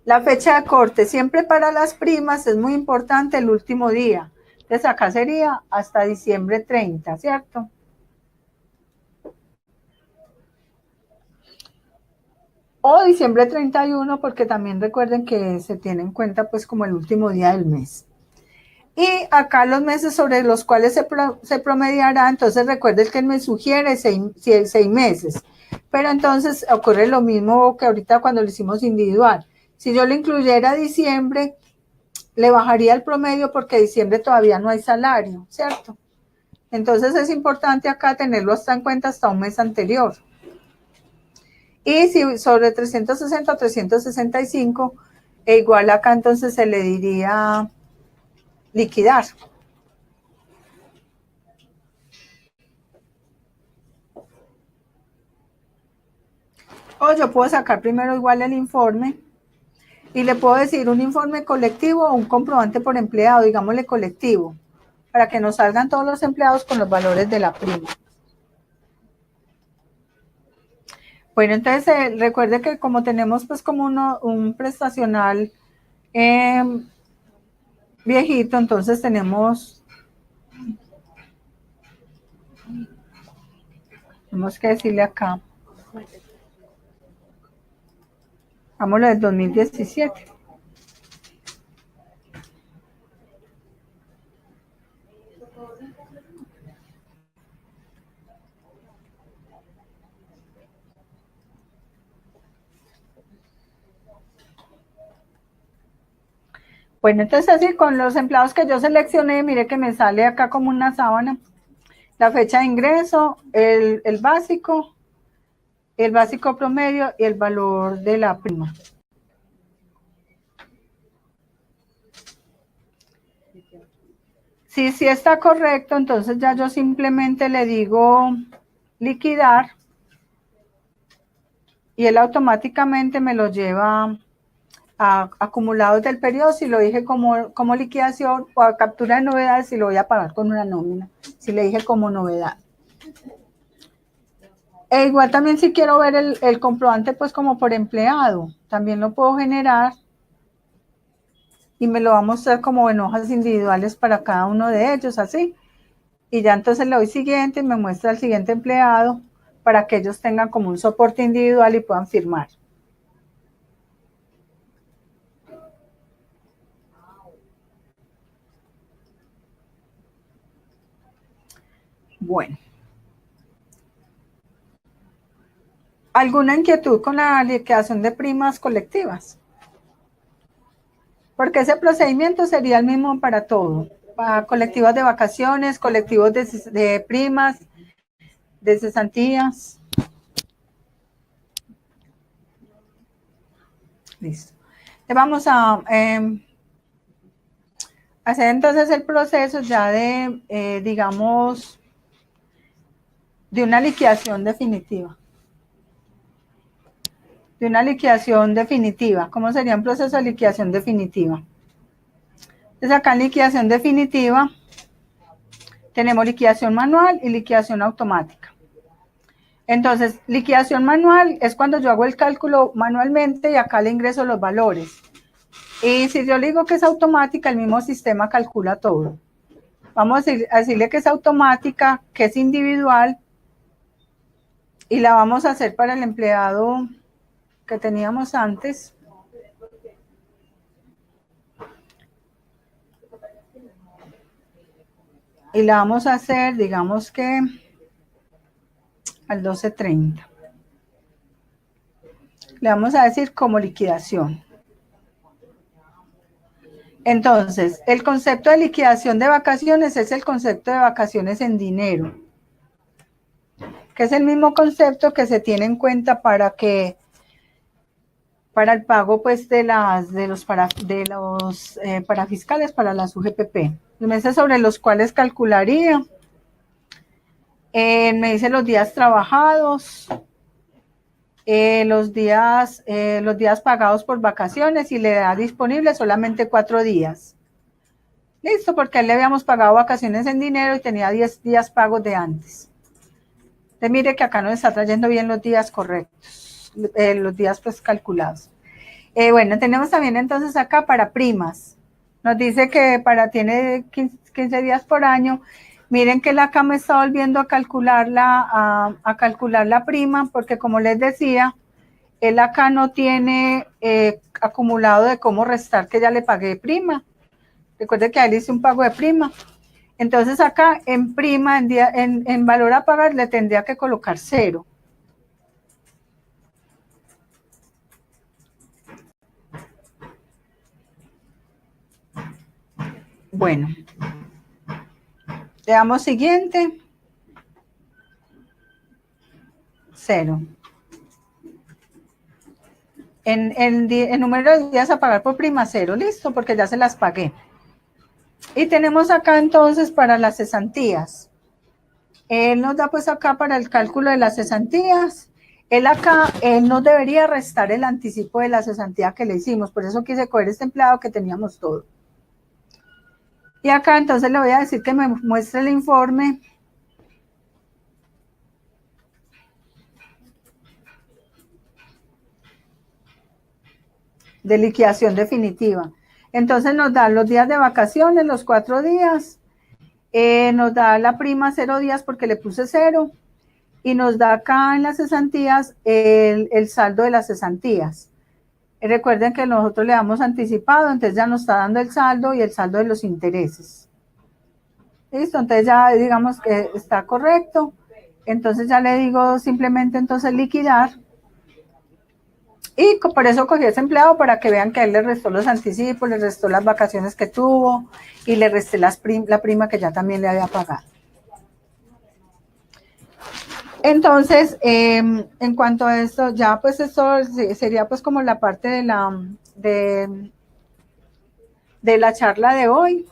La fecha de corte, siempre para las primas es muy importante el último día, entonces acá sería hasta diciembre 30, ¿cierto? O diciembre 31, porque también recuerden que se tiene en cuenta pues como el último día del mes. Y acá los meses sobre los cuales se promediará, entonces recuerden que él me sugiere 6 meses, pero entonces ocurre lo mismo que ahorita cuando lo hicimos individual. Si yo lo incluyera diciembre, le bajaría el promedio porque diciembre todavía no hay salario, ¿cierto? Entonces es importante acá tenerlo hasta en cuenta hasta un mes anterior. Y si sobre 360 o 365, igual acá entonces se le diría liquidar. O yo puedo sacar primero igual el informe y le puedo decir un informe colectivo o un comprobante por empleado, digámosle colectivo, para que nos salgan todos los empleados con los valores de la prima. Bueno, entonces recuerde que como tenemos pues como un prestacional viejito, entonces tenemos que decirle acá, vámonos del 2017. Bueno, entonces así con los empleados que yo seleccioné, mire que me sale acá como una sábana, la fecha de ingreso, el básico promedio y el valor de la prima. Si está correcto, entonces ya yo simplemente le digo liquidar y él automáticamente me lo lleva a acumulados del periodo si lo dije como liquidación o a captura de novedades si lo voy a pagar con una nómina, si le dije como novedad. E igual también si quiero ver el comprobante pues como por empleado, también lo puedo generar y me lo va a mostrar como en hojas individuales para cada uno de ellos, así. Y ya entonces le doy siguiente y me muestra el siguiente empleado para que ellos tengan como un soporte individual y puedan firmar. Bueno. ¿Alguna inquietud con la liquidación de primas colectivas? Porque ese procedimiento sería el mismo para todo, para colectivos de vacaciones, colectivos de primas, de cesantías. Listo. Vamos a hacer entonces el proceso ya de, digamos, de una liquidación definitiva. De una liquidación definitiva. ¿Cómo sería un proceso de liquidación definitiva? Entonces acá en liquidación definitiva tenemos liquidación manual y liquidación automática. Entonces, liquidación manual es cuando yo hago el cálculo manualmente y acá le ingreso los valores. Y si yo le digo que es automática, el mismo sistema calcula todo. Vamos a decirle que es automática, que es individual, y la vamos a hacer para el empleado que teníamos antes. Y la vamos a hacer, digamos que al 12:30. Le vamos a decir como liquidación. Entonces, el concepto de liquidación de vacaciones es el concepto de vacaciones en dinero, que es el mismo concepto que se tiene en cuenta para el pago pues de los parafiscales para las UGPP. Los meses sobre los cuales calcularía, me dice los días trabajados, los días pagados por vacaciones y le da disponible solamente 4 días. Listo, porque a él le habíamos pagado vacaciones en dinero y tenía 10 días pagos de antes. Entonces mire que acá nos está trayendo bien los días correctos, los días pues calculados. Bueno, tenemos también entonces acá para primas. Nos dice que tiene 15 días por año. Miren que la acá me está volviendo a calcular la prima, porque como les decía, él acá no tiene acumulado de cómo restar que ya le pagué prima. Recuerde que a él hice un pago de prima. Entonces acá en prima, en valor a pagar, le tendría que colocar 0. Bueno, le damos siguiente. 0. En número de días a pagar por prima 0, listo, porque ya se las pagué. Y tenemos acá entonces para las cesantías. Él nos da pues acá para el cálculo de las cesantías. Él nos debería restar el anticipo de la cesantía que le hicimos. Por eso quise coger este empleado que teníamos todo. Y acá entonces le voy a decir que me muestre el informe de liquidación definitiva. Entonces nos da los días de vacaciones, los 4 días, nos da la prima 0 días porque le puse 0, y nos da acá en las cesantías el saldo de las cesantías. Recuerden que nosotros le damos anticipado, entonces ya nos está dando el saldo y el saldo de los intereses. Listo, entonces ya digamos que está correcto. Entonces ya le digo simplemente entonces liquidar. Y por eso cogí ese empleado para que vean que a él le restó los anticipos, le restó las vacaciones que tuvo y le resté la prima que ya también le había pagado. Entonces, en cuanto a esto, ya pues esto sería pues como la parte de la charla de hoy.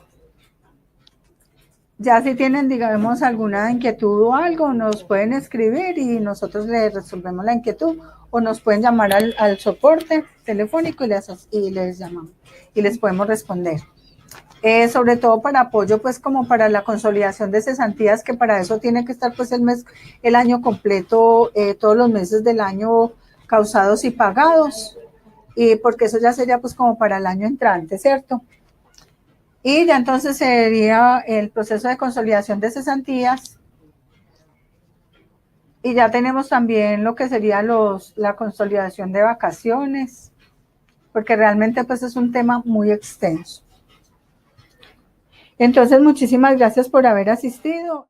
Ya si tienen, digamos, alguna inquietud o algo, nos pueden escribir y nosotros les resolvemos la inquietud, o nos pueden llamar al soporte telefónico y les llamamos y les podemos responder. Sobre todo para apoyo, pues como para la consolidación de cesantías, que para eso tiene que estar pues el año completo, todos los meses del año causados y pagados, y porque eso ya sería pues como para el año entrante, ¿cierto? Y ya entonces sería el proceso de consolidación de cesantías. Y ya tenemos también lo que sería la consolidación de vacaciones, porque realmente pues es un tema muy extenso. Entonces, muchísimas gracias por haber asistido.